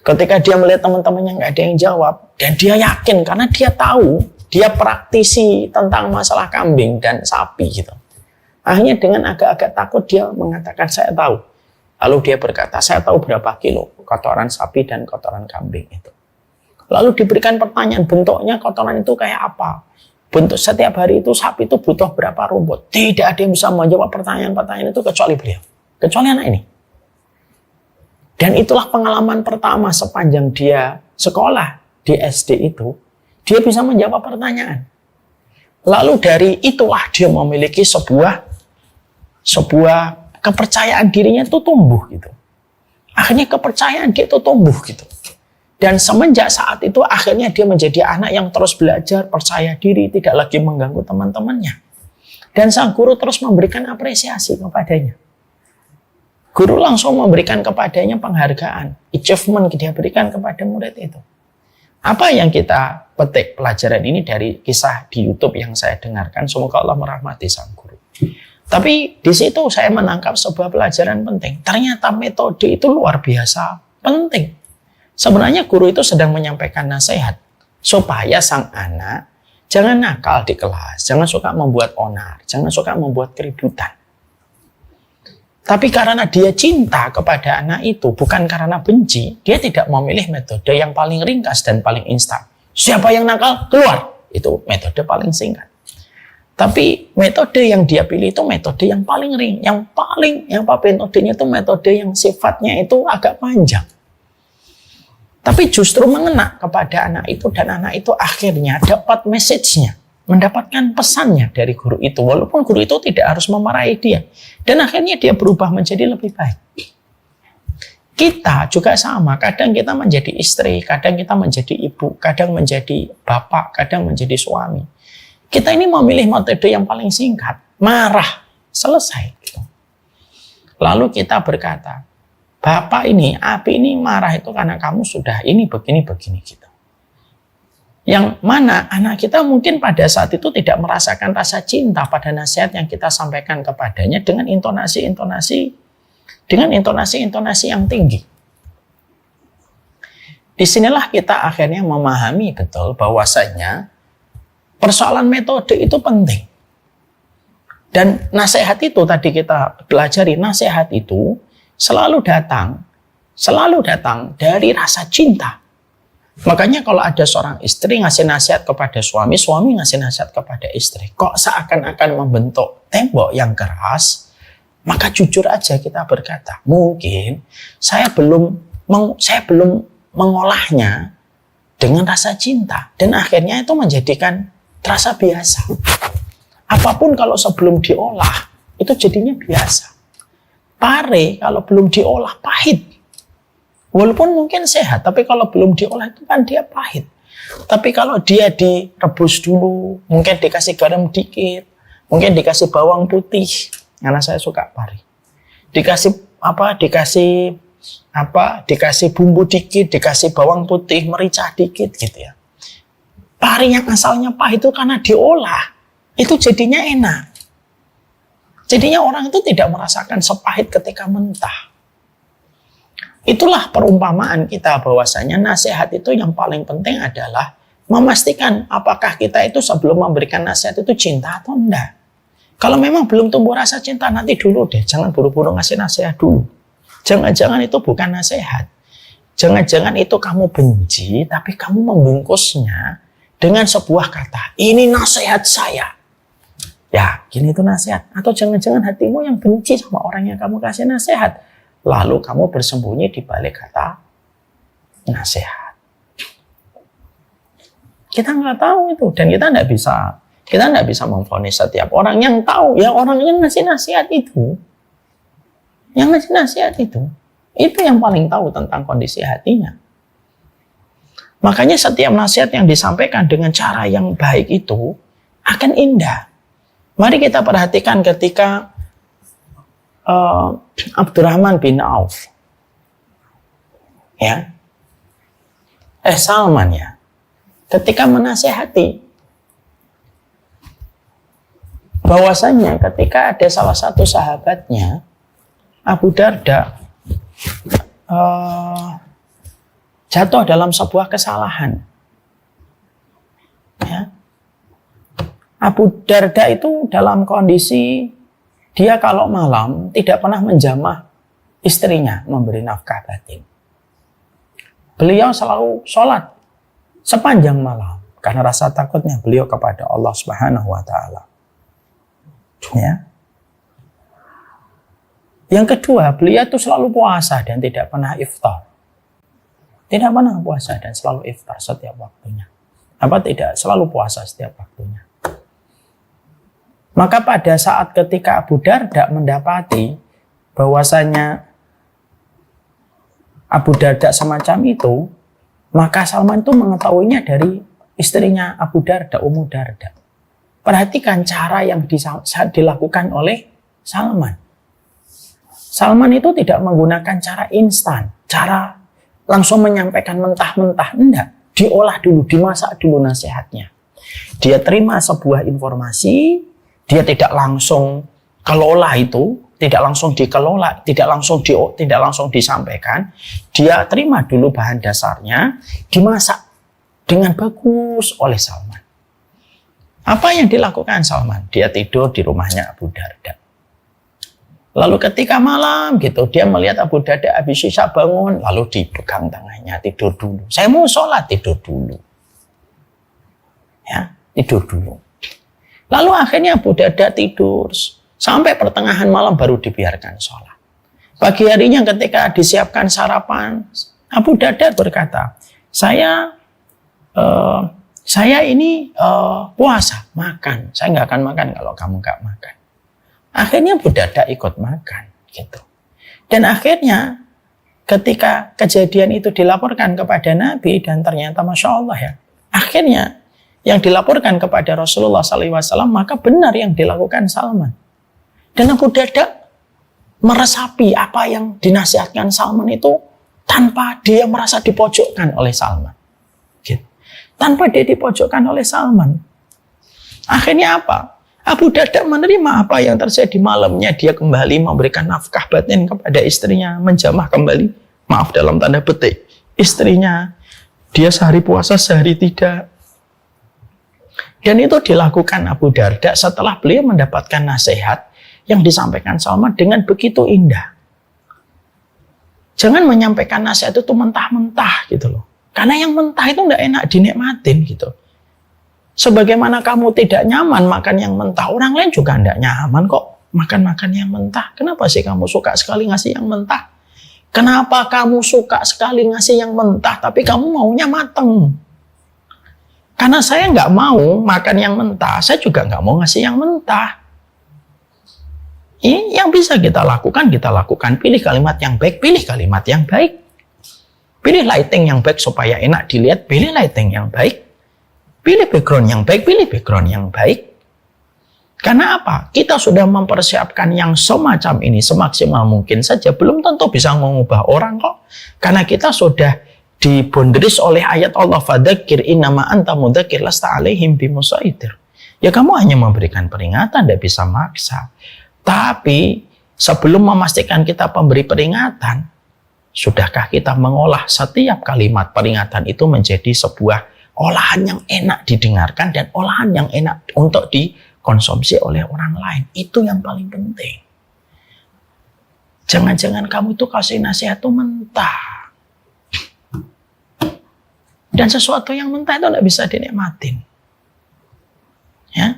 Ketika dia melihat teman-temannya nggak ada yang jawab, dan dia yakin karena dia tahu, dia praktisi tentang masalah kambing dan sapi gitu. Akhirnya dengan agak-agak takut dia mengatakan saya tahu. Lalu dia berkata, saya tahu berapa kilo kotoran sapi dan kotoran kambing itu. Lalu diberikan pertanyaan, bentuknya kotoran itu kayak apa? Bentuk setiap hari itu sapi itu butuh berapa rumput? Tidak ada yang bisa menjawab pertanyaan-pertanyaan itu kecuali beliau. Kecuali anak ini. Dan itulah pengalaman pertama sepanjang dia sekolah di SD itu. Dia bisa menjawab pertanyaan. Lalu dari itulah dia memiliki sebuah sebuah kepercayaan dirinya itu tumbuh gitu. Akhirnya kepercayaan dia itu tumbuh gitu. Dan semenjak saat itu akhirnya dia menjadi anak yang terus belajar, percaya diri, tidak lagi mengganggu teman-temannya. Dan sang guru terus memberikan apresiasi kepadanya. Guru langsung memberikan kepadanya penghargaan, achievement dia berikan kepada murid itu. Apa yang kita petik pelajaran ini dari kisah di YouTube yang saya dengarkan? Semoga Allah merahmati sang guru. Tapi di situ saya menangkap sebuah pelajaran penting. Ternyata metode itu luar biasa penting. Sebenarnya guru itu sedang menyampaikan nasihat supaya sang anak jangan nakal di kelas, jangan suka membuat onar, jangan suka membuat keributan. Tapi karena dia cinta kepada anak itu, bukan karena benci, dia tidak memilih metode yang paling ringkas dan paling instan. Siapa yang nakal, keluar. Itu metode paling singkat. Tapi metode yang dia pilih itu metode yang paling metodenya itu metode yang sifatnya itu agak panjang. Tapi justru mengena kepada anak itu, dan anak itu akhirnya dapat message-nya, mendapatkan pesannya dari guru itu, walaupun guru itu tidak harus memarahi dia. Dan akhirnya dia berubah menjadi lebih baik. Kita juga sama, kadang kita menjadi istri, kadang kita menjadi ibu, kadang menjadi bapak, kadang menjadi suami. Kita ini memilih metode yang paling singkat, marah, selesai. Lalu kita berkata, bapak ini, Abi ini marah itu karena kamu sudah ini begini-begini gitu. Yang mana anak kita mungkin pada saat itu tidak merasakan rasa cinta pada nasihat yang kita sampaikan kepadanya dengan intonasi-intonasi yang tinggi. Disinilah kita akhirnya memahami betul bahwasanya persoalan metode itu penting. Dan nasihat itu tadi kita pelajari, nasihat itu selalu datang dari rasa cinta. Makanya kalau ada seorang istri ngasih nasihat kepada suami, suami ngasih nasihat kepada istri, kok seakan-akan membentuk tembok yang keras, maka jujur aja kita berkata, mungkin saya belum mengolahnya dengan rasa cinta, dan akhirnya itu menjadikan terasa biasa. Apapun kalau sebelum diolah, itu jadinya biasa. Pare kalau belum diolah pahit. Walaupun mungkin sehat, tapi kalau belum diolah itu kan dia pahit. Tapi kalau dia direbus dulu, mungkin dikasih garam dikit, mungkin dikasih bawang putih, karena saya suka pari. Dikasih bumbu dikit, dikasih bawang putih, merica dikit gitu ya. Pari yang asalnya pahit itu karena diolah, itu jadinya enak. Jadinya orang itu tidak merasakan sepahit ketika mentah. Itulah perumpamaan kita bahwasanya nasihat itu yang paling penting adalah memastikan apakah kita itu sebelum memberikan nasihat itu cinta atau enggak. Kalau memang belum tumbuh rasa cinta, nanti dulu deh, jangan buru-buru ngasih nasihat dulu. Jangan-jangan itu bukan nasihat. Jangan-jangan itu kamu benci, tapi kamu membungkusnya dengan sebuah kata, ini nasihat saya. Ya, gini itu nasihat. Atau jangan-jangan hatimu yang benci sama orang yang kamu kasih nasihat. Lalu kamu bersembunyi di balik kata nasihat. Kita nggak tahu itu, dan kita nggak bisa memvonis setiap orang. Yang tahu ya orang yang ngasih nasihat itu, itu yang paling tahu tentang kondisi hatinya. Makanya setiap nasihat yang disampaikan dengan cara yang baik itu akan indah. Mari kita perhatikan ketika Abdurrahman bin Auf, ya, Salman ya, ketika menasihati bahwasanya ketika ada salah satu sahabatnya, Abu Darda, jatuh dalam sebuah kesalahan. Ya. Abu Darda itu dalam kondisi dia kalau malam tidak pernah menjamah istrinya memberi nafkah batin. Beliau selalu sholat sepanjang malam karena rasa takutnya beliau kepada Allah Subhanahu wa Ta'ala. Ya. Yang kedua, beliau itu selalu puasa dan tidak pernah iftar. Tidak pernah puasa dan selalu iftar setiap waktunya. Selalu puasa setiap waktunya. Maka pada saat ketika Abu Darda mendapati bahwasanya Abu Darda semacam itu, maka Salman itu mengetahuinya dari istrinya Abu Darda, Ummu Darda. Perhatikan cara yang dilakukan oleh Salman. Salman itu tidak menggunakan cara instan, cara langsung menyampaikan mentah-mentah. Enggak, diolah dulu, dimasak dulu nasihatnya. Dia terima sebuah informasi, dia tidak langsung kelola itu, tidak langsung dikelola, tidak langsung disampaikan. Dia terima dulu bahan dasarnya, dimasak dengan bagus oleh Salman. Apa yang dilakukan Salman? Dia tidur di rumahnya Abu Darda. Lalu ketika malam gitu, dia melihat Abu Darda habis isya bangun, lalu dipegang tangannya, tidur dulu. Saya mau sholat, tidur dulu. Ya, tidur dulu. Lalu akhirnya Abu Darda tidur. Sampai pertengahan malam baru dibiarkan sholat. Pagi harinya ketika disiapkan sarapan, Abu Darda berkata, saya ini puasa, makan. Saya nggak akan makan kalau kamu nggak makan. Akhirnya Abu Darda ikut makan, gitu. Dan akhirnya ketika kejadian itu dilaporkan kepada Nabi dan ternyata Masya Allah ya, akhirnya yang dilaporkan kepada Rasulullah SAW, maka benar yang dilakukan Salman. Dan Abu Darda meresapi apa yang dinasihatkan Salman itu tanpa dia merasa dipojokkan oleh Salman. Gitu. Tanpa dia dipojokkan oleh Salman. Akhirnya apa? Abu Darda menerima apa yang terjadi malamnya. Dia kembali memberikan nafkah batin kepada istrinya. Menjamah kembali, maaf dalam tanda petik, istrinya. Dia sehari puasa, sehari tidak. Dan itu dilakukan Abu Darda setelah beliau mendapatkan nasihat yang disampaikan Salman dengan begitu indah. Jangan menyampaikan nasihat itu mentah-mentah gitu loh. Karena yang mentah itu tidak enak dinikmatin gitu. Sebagaimana kamu tidak nyaman makan yang mentah, orang lain juga tidak nyaman kok makan-makan yang mentah. Kenapa sih kamu suka sekali ngasih yang mentah? Kenapa kamu suka sekali ngasih yang mentah tapi kamu maunya mateng? Karena saya nggak mau makan yang mentah, saya juga nggak mau ngasih yang mentah. Ini yang bisa kita lakukan, kita lakukan. Pilih kalimat yang baik, pilih kalimat yang baik. Pilih lighting yang baik supaya enak dilihat, pilih lighting yang baik. Pilih background yang baik, pilih background yang baik. Karena apa? Kita sudah mempersiapkan yang semacam ini semaksimal mungkin saja. Belum tentu bisa mengubah orang kok. Karena kita sudah dibonderis oleh ayat Allah, fadzakir innama anta mudzakir lasta alaihim bimusaitir. Ya kamu hanya memberikan peringatan, tidak bisa maksa. Tapi sebelum memastikan kita pemberi peringatan, sudahkah kita mengolah setiap kalimat peringatan itu menjadi sebuah olahan yang enak didengarkan dan olahan yang enak untuk dikonsumsi oleh orang lain? Itu yang paling penting. Jangan-jangan kamu itu kasih nasihat itu mentah. Dan sesuatu yang mentah itu tidak bisa dinikmatin. Ya.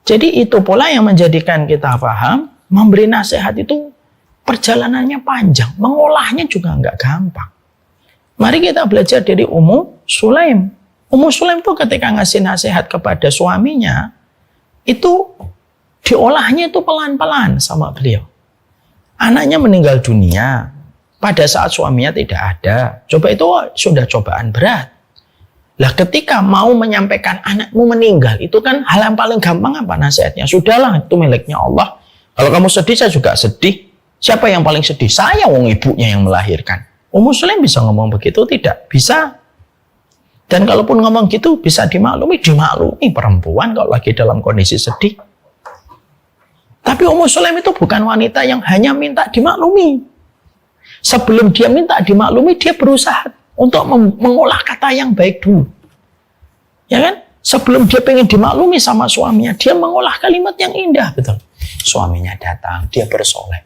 Jadi itu pula yang menjadikan kita paham, memberi nasihat itu perjalanannya panjang, mengolahnya juga nggak gampang. Mari kita belajar dari Ummu Sulaim. Ummu Sulaim itu ketika ngasih nasihat kepada suaminya, itu diolahnya itu pelan-pelan sama beliau. Anaknya meninggal dunia pada saat suaminya tidak ada. Coba itu sudah cobaan berat. Lah ketika mau menyampaikan anakmu meninggal, itu kan hal yang paling gampang apa nasihatnya? Sudahlah, itu miliknya Allah. Kalau kamu sedih, saya juga sedih. Siapa yang paling sedih? Saya, wong ibunya yang melahirkan. Ummu Sulaim bisa ngomong begitu? Tidak bisa. Dan kalaupun ngomong gitu, bisa dimaklumi perempuan kalau lagi dalam kondisi sedih. Tapi Ummu Sulaim itu bukan wanita yang hanya minta dimaklumi. Sebelum dia minta dimaklumi, dia berusaha untuk mengolah kata yang baik dulu. Ya kan? Sebelum dia pengen dimaklumi sama suaminya, dia mengolah kalimat yang indah, betul. Suaminya datang, dia bersolek.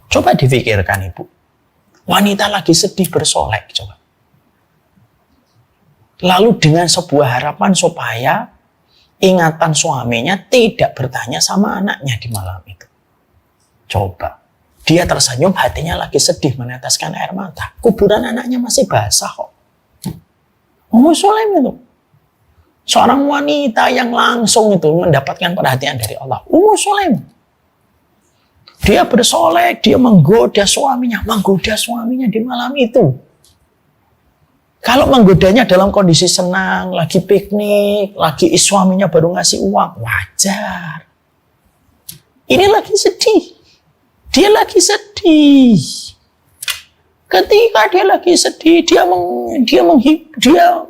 Coba difikirkan ibu. Wanita lagi sedih bersolek, coba. Lalu dengan sebuah harapan supaya ingatan suaminya tidak bertanya sama anaknya di malam itu. Coba. Dia tersenyum, hatinya lagi sedih meneteskan air mata. Kuburan anaknya masih basah kok. Ummu Sulaim itu. Seorang wanita yang langsung itu mendapatkan perhatian dari Allah. Ummu Sulaim. Dia bersolek, dia menggoda suaminya di malam itu. Kalau menggodanya dalam kondisi senang, lagi piknik, lagi suaminya baru ngasih uang, wajar. Ini lagi sedih. Dia lagi sedih. Ketika dia lagi sedih, dia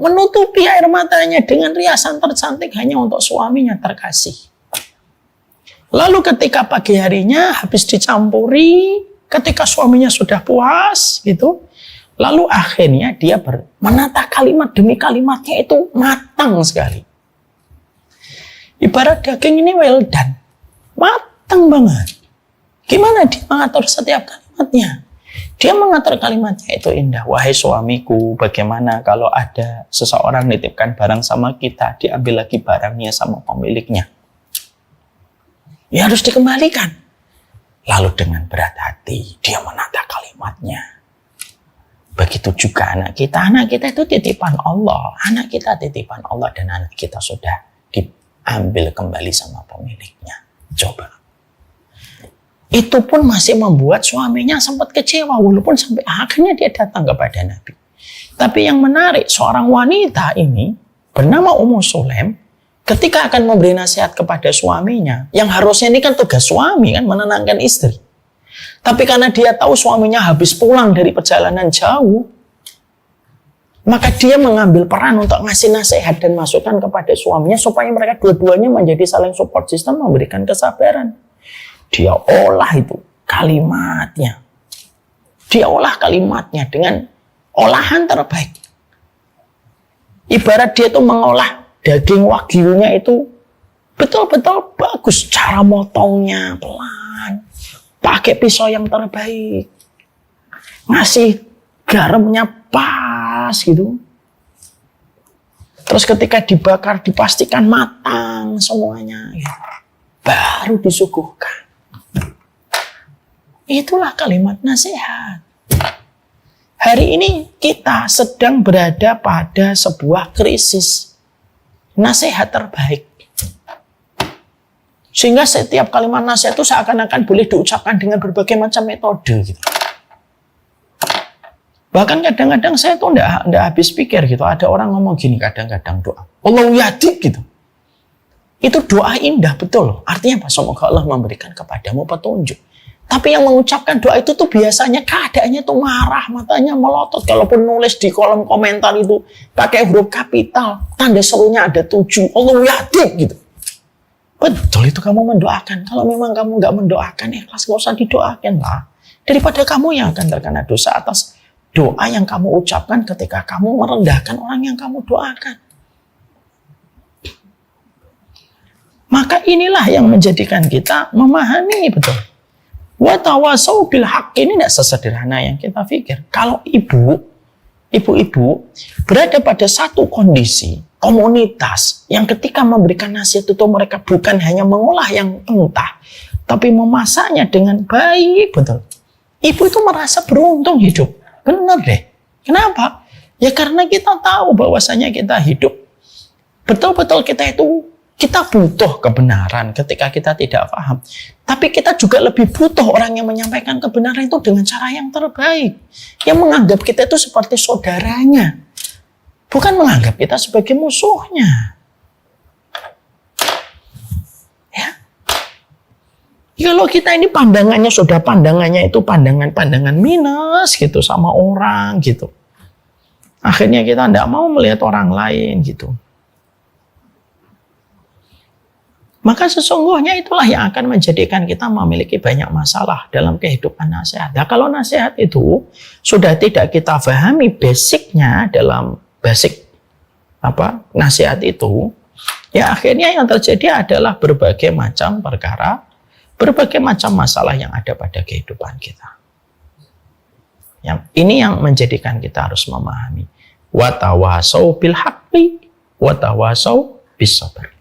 menutupi air matanya dengan riasan tercantik hanya untuk suaminya terkasih. Lalu ketika pagi harinya habis dicampuri, ketika suaminya sudah puas, gitu, lalu akhirnya dia menata kalimat demi kalimatnya itu matang sekali. Ibarat daging ini well done, matang banget. Gimana dia mengatur setiap kalimatnya? Dia mengatur kalimatnya itu indah. Wahai suamiku, bagaimana kalau ada seseorang nitipkan barang sama kita, diambil lagi barangnya sama pemiliknya? Ya harus dikembalikan. Lalu dengan berat hati, dia menata kalimatnya. Begitu juga anak kita itu titipan Allah. Anak kita titipan Allah dan anak kita sudah diambil kembali sama pemiliknya. Coba. Itu pun masih membuat suaminya sempat kecewa walaupun sampai akhirnya dia datang kepada Nabi. Tapi yang menarik, seorang wanita ini bernama Ummu Sulaim ketika akan memberi nasihat kepada suaminya, yang harusnya ini kan tugas suami kan menenangkan istri. Tapi karena dia tahu suaminya habis pulang dari perjalanan jauh, maka dia mengambil peran untuk ngasih nasihat dan masukan kepada suaminya supaya mereka dua-duanya menjadi saling support system, memberikan kesabaran. Dia olah itu kalimatnya. Dia olah kalimatnya dengan olahan terbaik. Ibarat dia itu mengolah daging wagyunya itu betul-betul bagus. Cara motongnya pelan. Pakai pisau yang terbaik. Ngasih garamnya pas gitu. Terus ketika dibakar dipastikan matang semuanya. Gitu. Baru disuguhkan. Itulah kalimat nasihat. Hari ini kita sedang berada pada sebuah krisis. Nasihat terbaik. Sehingga setiap kalimat nasihat itu seakan-akan boleh diucapkan dengan berbagai macam metode. Gitu. Bahkan kadang-kadang saya tuh enggak habis pikir gitu. Ada orang ngomong gini kadang-kadang doa. Allah yadik gitu. Itu doa indah betul. Artinya apa? Semoga Allah memberikan kepadamu petunjuk. Tapi yang mengucapkan doa itu tuh biasanya keadaannya tuh marah, matanya melotot. Kalaupun nulis di kolom komentar itu pakai huruf kapital, tanda serunya ada 7. Allah yakin gitu. Betul itu kamu mendoakan. Kalau memang kamu nggak mendoakan, ikhlas nggak usah didoakan lah. Daripada kamu yang akan terkena dosa atas doa yang kamu ucapkan ketika kamu merendahkan orang yang kamu doakan. Maka inilah yang menjadikan kita memahami betul. Wa tawasau bil haqq ini tidak sesederhana yang kita pikir. Kalau ibu-ibu berada pada satu kondisi, komunitas yang ketika memberikan nasihat itu mereka bukan hanya mengolah yang mentah, tapi memasaknya dengan baik, betul. Ibu itu merasa beruntung hidup. Benar deh. Kenapa? Ya karena kita tahu bahwasanya kita hidup. Betul-betul kita butuh kebenaran ketika kita tidak paham. Tapi kita juga lebih butuh orang yang menyampaikan kebenaran itu dengan cara yang terbaik. Yang menganggap kita itu seperti saudaranya. Bukan menganggap kita sebagai musuhnya. Ya. Kalau kita ini pandangannya itu pandangan minus gitu sama orang gitu. Akhirnya kita tidak mau melihat orang lain gitu. Maka sesungguhnya itulah yang akan menjadikan kita memiliki banyak masalah dalam kehidupan nasihat. Nah, kalau nasihat itu sudah tidak kita pahami basicnya dalam basic nasihat itu, ya akhirnya yang terjadi adalah berbagai macam perkara, berbagai macam masalah yang ada pada kehidupan kita. Ini yang menjadikan kita harus memahami. Wa tawasau bil haqqi wa tawasau bis sabr.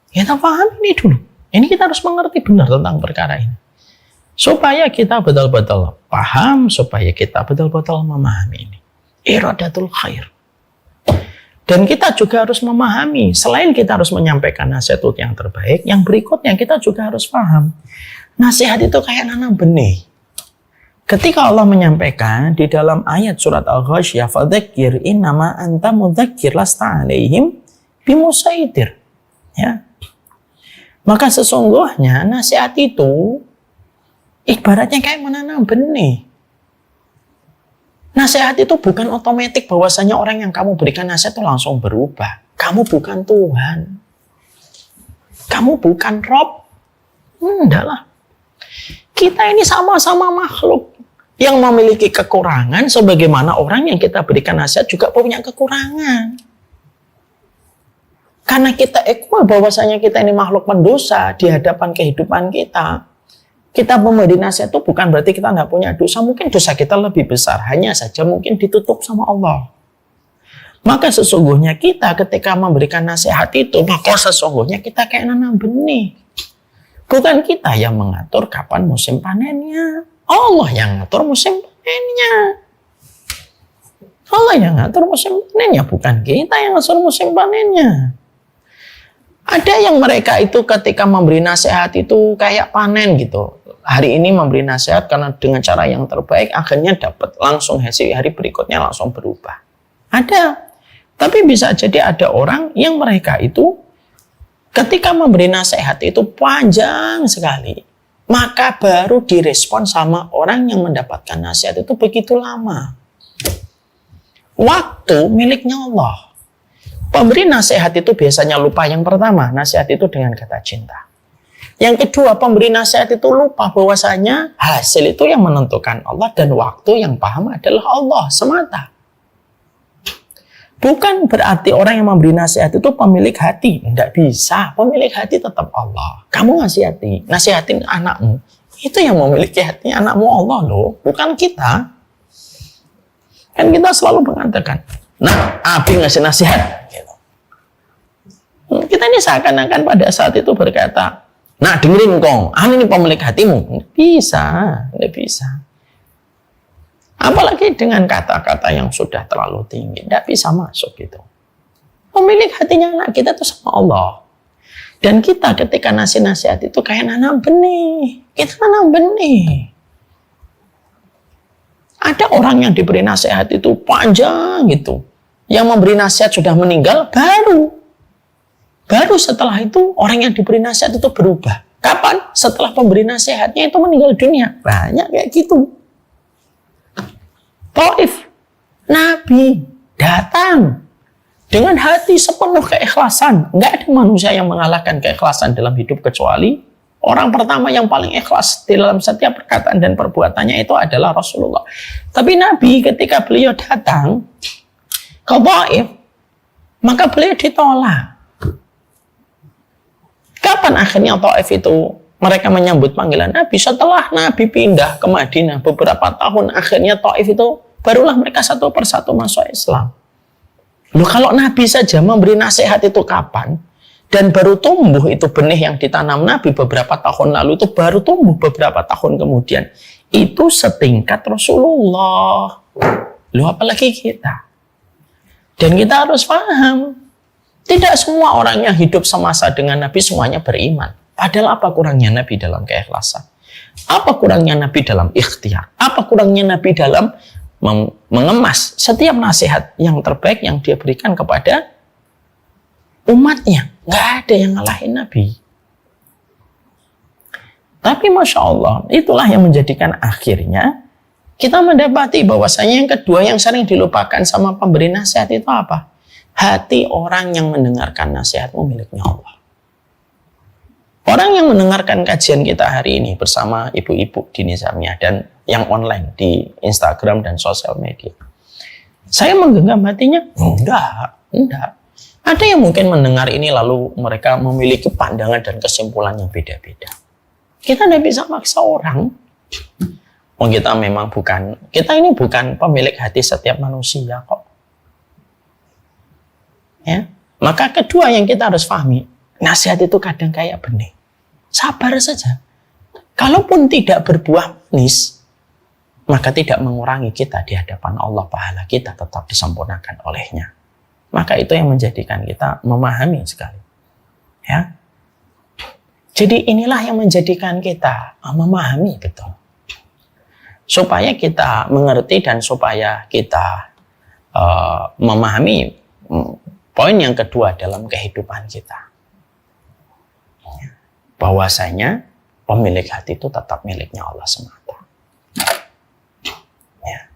Kita paham ini dulu. Ini kita harus mengerti benar tentang perkara ini. Supaya kita betul-betul paham, supaya kita betul-betul memahami ini. Iradatul khair. Dan kita juga harus memahami, selain kita harus menyampaikan nasihat itu yang terbaik, yang berikutnya kita juga harus paham. Nasihat itu kayak nanam benih. Ketika Allah menyampaikan di dalam ayat surat Al-Ghasyiyah, fadzakir innama anta mudzakir lasta 'alaihim bimusaitir. Ya. Maka sesungguhnya nasihat itu ibaratnya kayak menanam benih. Nasihat itu bukan otomatis bahwasanya orang yang kamu berikan nasihat itu langsung berubah. Kamu bukan Tuhan. Kamu bukan Rob. Enggak lah. Kita ini sama-sama makhluk yang memiliki kekurangan sebagaimana orang yang kita berikan nasihat juga punya kekurangan. Karena kita equal bahwasanya kita ini makhluk pendosa di hadapan kehidupan kita. Kita memberi nasihat itu bukan berarti kita nggak punya dosa. Mungkin dosa kita lebih besar. Hanya saja mungkin ditutup sama Allah. Maka sesungguhnya kita ketika memberikan nasihat itu, maka sesungguhnya kita kayak nanam benih. Bukan kita yang mengatur kapan musim panennya. Allah yang ngatur musim panennya. Allah yang ngatur musim panennya. Bukan kita yang ngatur musim panennya. Ada yang mereka itu ketika memberi nasihat itu kayak panen gitu. Hari ini memberi nasihat karena dengan cara yang terbaik akhirnya dapat langsung hasil, hari berikutnya langsung berubah. Ada. Tapi bisa jadi ada orang yang mereka itu ketika memberi nasihat itu panjang sekali. Maka baru direspon sama orang yang mendapatkan nasihat itu begitu lama. Waktu miliknya Allah. Pemberi nasihat itu biasanya lupa. Yang pertama, nasihat itu dengan kata cinta. Yang kedua, pemberi nasihat itu lupa bahwasanya hasil itu yang menentukan Allah dan waktu yang paham adalah Allah semata. Bukan berarti orang yang memberi nasihat itu pemilik hati. Tidak bisa. Pemilik hati tetap Allah. Kamu nasihatin anakmu. Itu yang memiliki hati anakmu Allah loh. Bukan kita. Kan kita selalu mengatakan, nah, Abi ngasih nasihat. Kita ini seakan-akan pada saat itu berkata, nah dengerin kong, ini pemilik hatimu. Nggak bisa. Apalagi dengan kata-kata yang sudah terlalu tinggi. Nggak bisa masuk gitu. Pemilik hatinya anak kita itu sama Allah. Dan kita ketika ngasih nasihat itu kayak nanam benih. Kita nanam benih. Ada orang yang diberi nasihat itu panjang gitu. Yang memberi nasihat sudah meninggal, baru setelah itu orang yang diberi nasihat itu berubah. Kapan? Setelah pemberi nasihatnya itu meninggal dunia. Banyak kayak gitu. Taif, Nabi datang dengan hati sepenuh keikhlasan. Nggak ada manusia yang mengalahkan keikhlasan dalam hidup kecuali orang pertama yang paling ikhlas di dalam setiap perkataan dan perbuatannya itu adalah Rasulullah. Tapi Nabi ketika beliau datang ke Taif, maka beliau ditolak. Kapan akhirnya Taif itu mereka menyambut panggilan Nabi? Setelah Nabi pindah ke Madinah beberapa tahun, akhirnya Taif itu barulah mereka satu persatu masuk Islam. Loh, kalau Nabi saja memberi nasihat itu kapan? Dan baru tumbuh itu benih yang ditanam Nabi beberapa tahun lalu itu baru tumbuh beberapa tahun kemudian. Itu setingkat Rasulullah. Loh, apalagi kita. Dan kita harus paham. Tidak semua orang yang hidup semasa dengan Nabi semuanya beriman. Padahal apa kurangnya Nabi dalam keikhlasan? Apa kurangnya Nabi dalam ikhtiar? Apa kurangnya Nabi dalam mengemas setiap nasihat yang terbaik yang dia berikan kepada umatnya? Nggak ada yang ngalahin Nabi. Tapi Masya Allah, itulah yang menjadikan akhirnya kita mendapati bahwasanya yang kedua yang sering dilupakan sama pemberi nasihat itu apa? Hati orang yang mendengarkan nasihatmu miliknya Allah. Orang yang mendengarkan kajian kita hari ini bersama ibu-ibu di Nizamiyah dan yang online di Instagram dan sosial media. Saya menggenggam hatinya? Enggak. Ada yang mungkin mendengar ini lalu mereka memiliki pandangan dan kesimpulan yang beda-beda. Kita tidak bisa maksa orang. Kita memang kita ini bukan pemilik hati setiap manusia kok. Ya. Maka kedua yang kita harus pahami, nasihat itu kadang kayak benih. Sabar saja. Kalaupun tidak berbuah manis, maka tidak mengurangi kita di hadapan Allah, pahala kita tetap disempurnakan olehnya. maka itu yang menjadikan kita memahami sekali. Ya. Jadi inilah yang menjadikan kita memahami betul. Supaya kita mengerti dan supaya kita memahami poin yang kedua dalam kehidupan kita. Bahwasanya pemilik hati itu tetap miliknya Allah semata. Ya.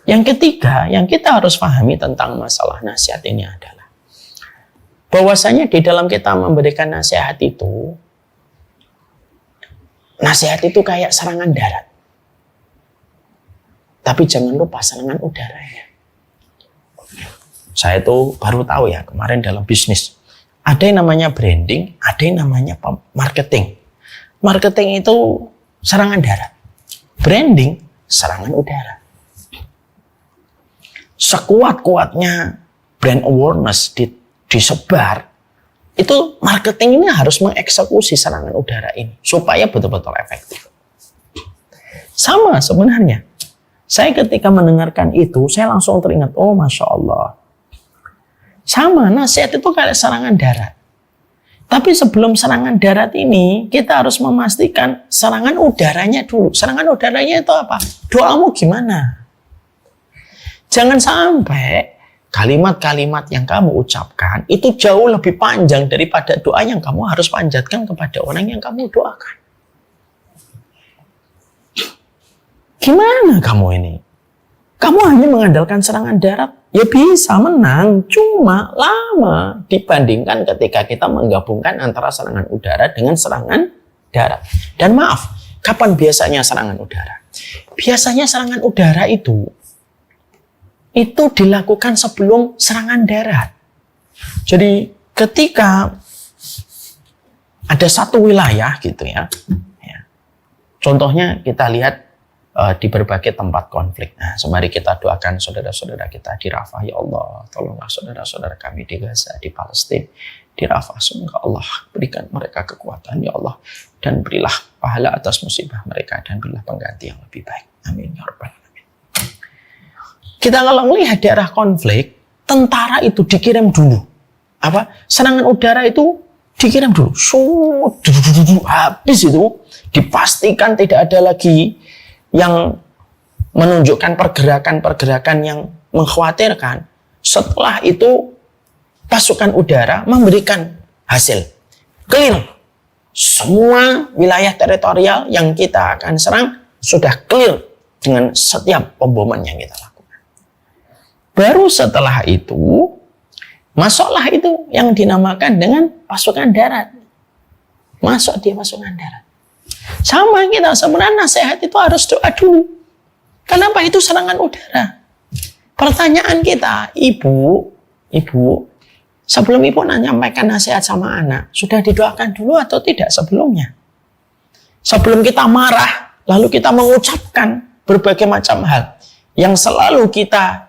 Yang ketiga, yang kita harus pahami tentang masalah nasihat ini adalah bahwasanya di dalam kita memberikan nasihat itu kayak serangan darat. Tapi jangan lupa serangan udaranya. Saya itu baru tahu ya kemarin dalam bisnis. Ada yang namanya branding, ada yang namanya marketing. Marketing itu serangan darat. Branding, serangan udara. Sekuat-kuatnya brand awareness disebar, itu marketing ini harus mengeksekusi serangan udara ini supaya betul-betul efektif. Sama sebenarnya. Saya ketika mendengarkan itu, saya langsung teringat, oh Masya Allah. Sama, nasihat itu kayak serangan darat. Tapi sebelum serangan darat ini, kita harus memastikan serangan udaranya dulu. Serangan udaranya itu apa? Doamu gimana? Jangan sampai kalimat-kalimat yang kamu ucapkan itu jauh lebih panjang daripada doa yang kamu harus panjatkan kepada orang yang kamu doakan. Gimana kamu ini? Kamu hanya mengandalkan serangan darat, ya bisa menang, cuma lama dibandingkan ketika kita menggabungkan antara serangan udara dengan serangan darat. Dan maaf, kapan biasanya serangan udara? Biasanya serangan udara itu dilakukan sebelum serangan darat. Jadi ketika ada satu wilayah gitu ya, contohnya kita lihat di berbagai tempat konflik. Nah, mari kita doakan saudara-saudara kita di Rafah, ya Allah, tolonglah saudara-saudara kami di Gaza, di Palestina, di Rafah, semoga Allah berikan mereka kekuatan, ya Allah, dan berilah pahala atas musibah mereka dan berilah pengganti yang lebih baik. Amin ya rabbal alamin. Kita kalau melihat daerah konflik, tentara itu dikirim dulu. Serangan udara itu dikirim dulu. Habis itu dipastikan tidak ada lagi yang menunjukkan pergerakan-pergerakan yang mengkhawatirkan. Setelah itu pasukan udara memberikan hasil clear. Semua wilayah teritorial yang kita akan serang sudah clear dengan setiap pemboman yang kita lakukan. Baru setelah itu masuklah itu yang dinamakan dengan pasukan darat. Masuk dia pasukan darat. Sama kita, sebenarnya nasihat itu harus doa dulu. Kenapa? Itu serangan udara. Pertanyaan kita, ibu, sebelum ibu menyampaikan nasihat sama anak, sudah didoakan dulu atau tidak sebelumnya? Sebelum kita marah, lalu kita mengucapkan berbagai macam hal yang selalu kita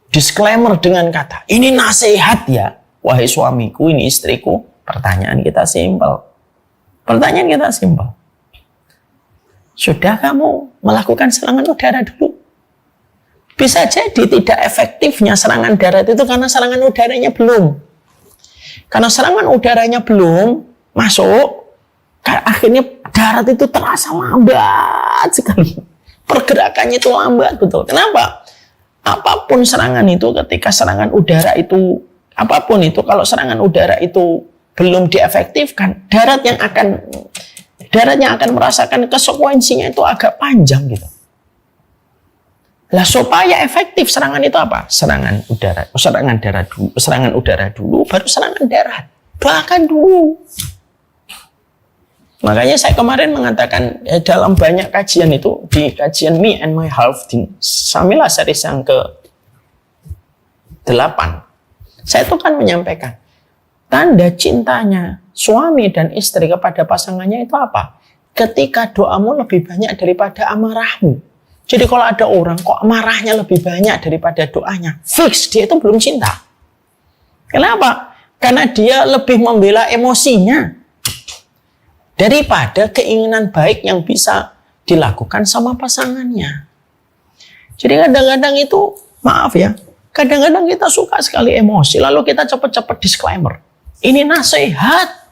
disclaimer dengan kata, ini nasihat ya, wahai suamiku, ini istriku. Pertanyaan kita simpel. Sudah kamu melakukan serangan udara dulu? Bisa jadi tidak efektifnya serangan darat itu karena serangan udaranya belum. Karena serangan udaranya belum masuk, akhirnya darat itu terasa lambat sekali. Pergerakannya itu lambat betul. Kenapa? Apapun serangan itu, ketika serangan udara itu, apapun itu, kalau serangan udara itu belum diefektifkan, darat yang akan merasakan konsekuensinya itu agak panjang gitu. Lah supaya efektif serangan itu apa? Serangan udara dulu, baru serangan darat. Doakan dulu. Makanya saya kemarin mengatakan dalam banyak kajian itu, di kajian Me and My Half di Samila series yang ke-8, saya itu kan menyampaikan tanda cintanya suami dan istri kepada pasangannya itu apa? Ketika doamu lebih banyak daripada amarahmu. Jadi kalau ada orang kok marahnya lebih banyak daripada doanya, fix dia itu belum cinta. Kenapa? Karena dia lebih membela emosinya daripada keinginan baik yang bisa dilakukan sama pasangannya. Jadi kadang-kadang itu, maaf ya, Kadang-kadang kita suka sekali emosi, lalu kita cepat-cepat disclaimer. Ini nasihat.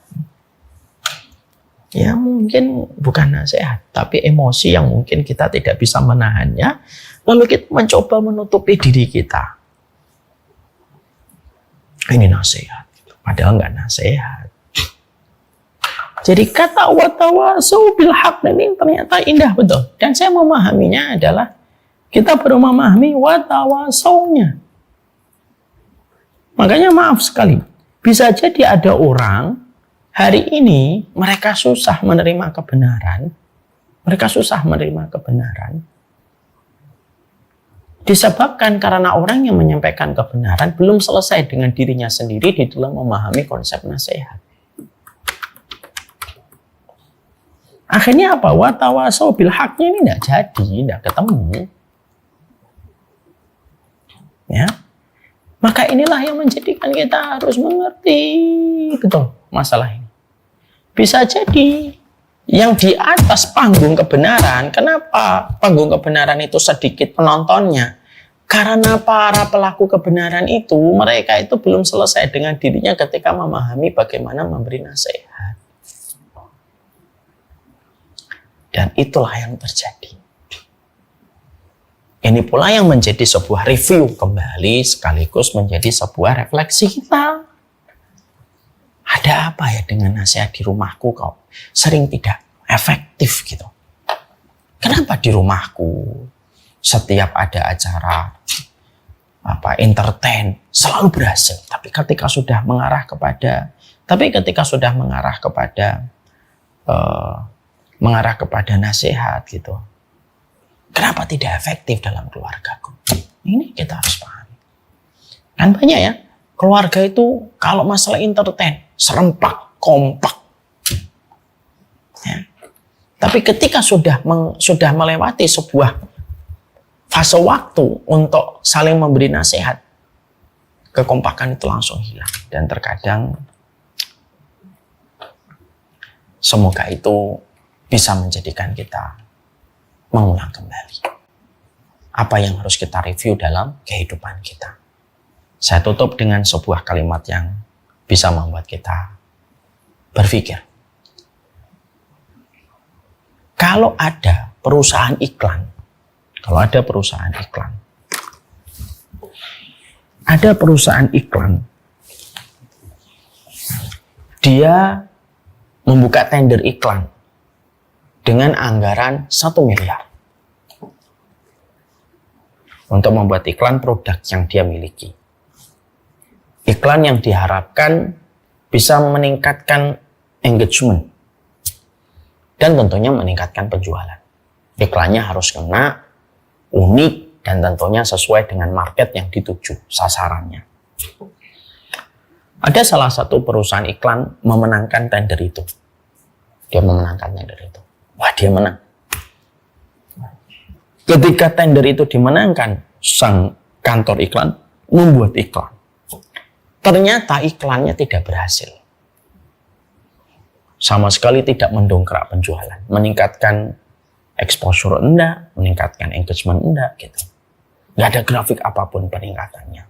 Ya mungkin bukan nasihat, tapi emosi yang mungkin kita tidak bisa menahannya. Lalu kita mencoba menutupi diri kita. Ini nasihat, padahal nggak nasihat. Jadi kata watawasau bil haq ini ternyata indah betul. Dan saya memahaminya adalah kita perlu memahami watawasaunya. Makanya maaf sekali, bisa jadi ada orang hari ini mereka susah menerima kebenaran. Mereka susah menerima kebenaran. Disebabkan karena orang yang menyampaikan kebenaran belum selesai dengan dirinya sendiri di dalam memahami konsep nasihat. Akhirnya apa? Watawasau bil haqnya ini tidak jadi, tidak ketemu. Ya. Maka inilah yang menjadikan kita harus mengerti betul masalah ini. Bisa jadi yang di atas panggung kebenaran, kenapa panggung kebenaran itu sedikit penontonnya? Karena para pelaku kebenaran itu, mereka itu belum selesai dengan dirinya ketika memahami bagaimana memberi nasihat. Dan itulah yang terjadi. Ini pula yang menjadi sebuah review kembali sekaligus menjadi sebuah refleksi kita. Ada apa ya dengan nasihat di rumahku kok sering tidak efektif gitu. Kenapa di rumahku setiap ada acara entertain selalu berhasil, tapi ketika sudah mengarah kepada nasihat gitu, kenapa tidak efektif dalam keluargaku? Ini kita harus pahami. Kan banyak ya, keluarga itu kalau masalah entertain, serempak, kompak. Ya. Tapi ketika sudah melewati sebuah fase waktu untuk saling memberi nasihat, kekompakan itu langsung hilang. Dan terkadang semoga itu bisa menjadikan kita mengulang kembali apa yang harus kita review dalam kehidupan kita. Saya tutup dengan sebuah kalimat yang bisa membuat kita berpikir. Kalau ada perusahaan iklan, dia membuka tender iklan dengan anggaran 1 miliar untuk membuat iklan produk yang dia miliki. Iklan yang diharapkan bisa meningkatkan engagement dan tentunya meningkatkan penjualan. Iklannya harus kena, unik, dan tentunya sesuai dengan market yang dituju, sasarannya. Ada salah satu perusahaan iklan memenangkan tender itu. Dia memenangkan tender itu. Wah, dia menang. Ketika tender itu dimenangkan, sang kantor iklan membuat iklan. Ternyata iklannya tidak berhasil. Sama sekali tidak mendongkrak penjualan, meningkatkan exposure enggak, meningkatkan engagement enggak gitu. Nggak ada grafik apapun peningkatannya.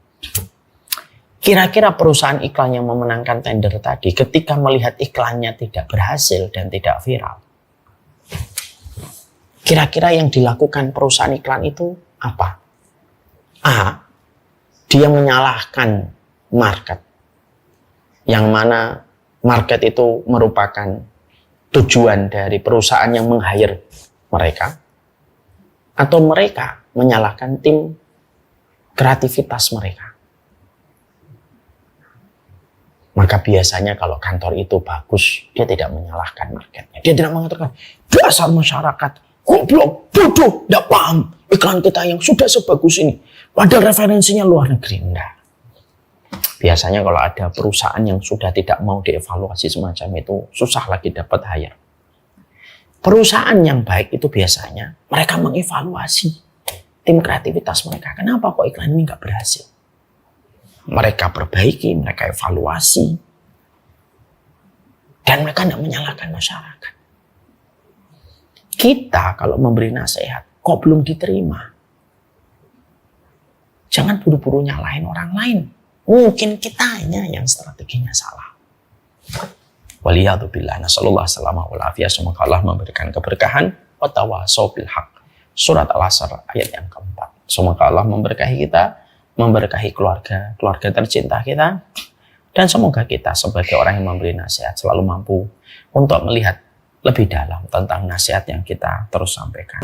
Kira-kira perusahaan iklan yang memenangkan tender tadi ketika melihat iklannya tidak berhasil dan tidak viral, kira-kira yang dilakukan perusahaan iklan itu apa? A, dia menyalahkan market. Yang mana market itu merupakan tujuan dari perusahaan yang meng-hire mereka. Atau mereka menyalahkan tim kreativitas mereka. Maka biasanya kalau kantor itu bagus, dia tidak menyalahkan marketnya. Dia tidak mengatakan, dasar masyarakat, goblok, bodoh, tidak paham iklan kita yang sudah sebagus ini. Padahal referensinya luar negeri. Enggak. Biasanya kalau ada perusahaan yang sudah tidak mau dievaluasi semacam itu, susah lagi dapat hire. Perusahaan yang baik itu biasanya mereka mengevaluasi tim kreativitas mereka. Kenapa kok iklan ini nggak berhasil? Mereka perbaiki, mereka evaluasi. Dan mereka tidak menyalahkan masyarakat. Kita kalau memberi nasihat, kok belum diterima? Jangan buru-buru nyalahin orang lain. Mungkin kitanya yang strateginya salah. Waliyadzubillah, nasallallahu salamah wal afiyah. Semoga Allah memberikan keberkahan. Wa tawasau bil haq. Surat Al-Asr ayat yang keempat. Semoga Allah memberkahi kita, memberkahi keluarga tercinta kita, dan semoga kita sebagai orang yang memberi nasihat selalu mampu untuk melihat lebih dalam tentang nasihat yang kita terus sampaikan.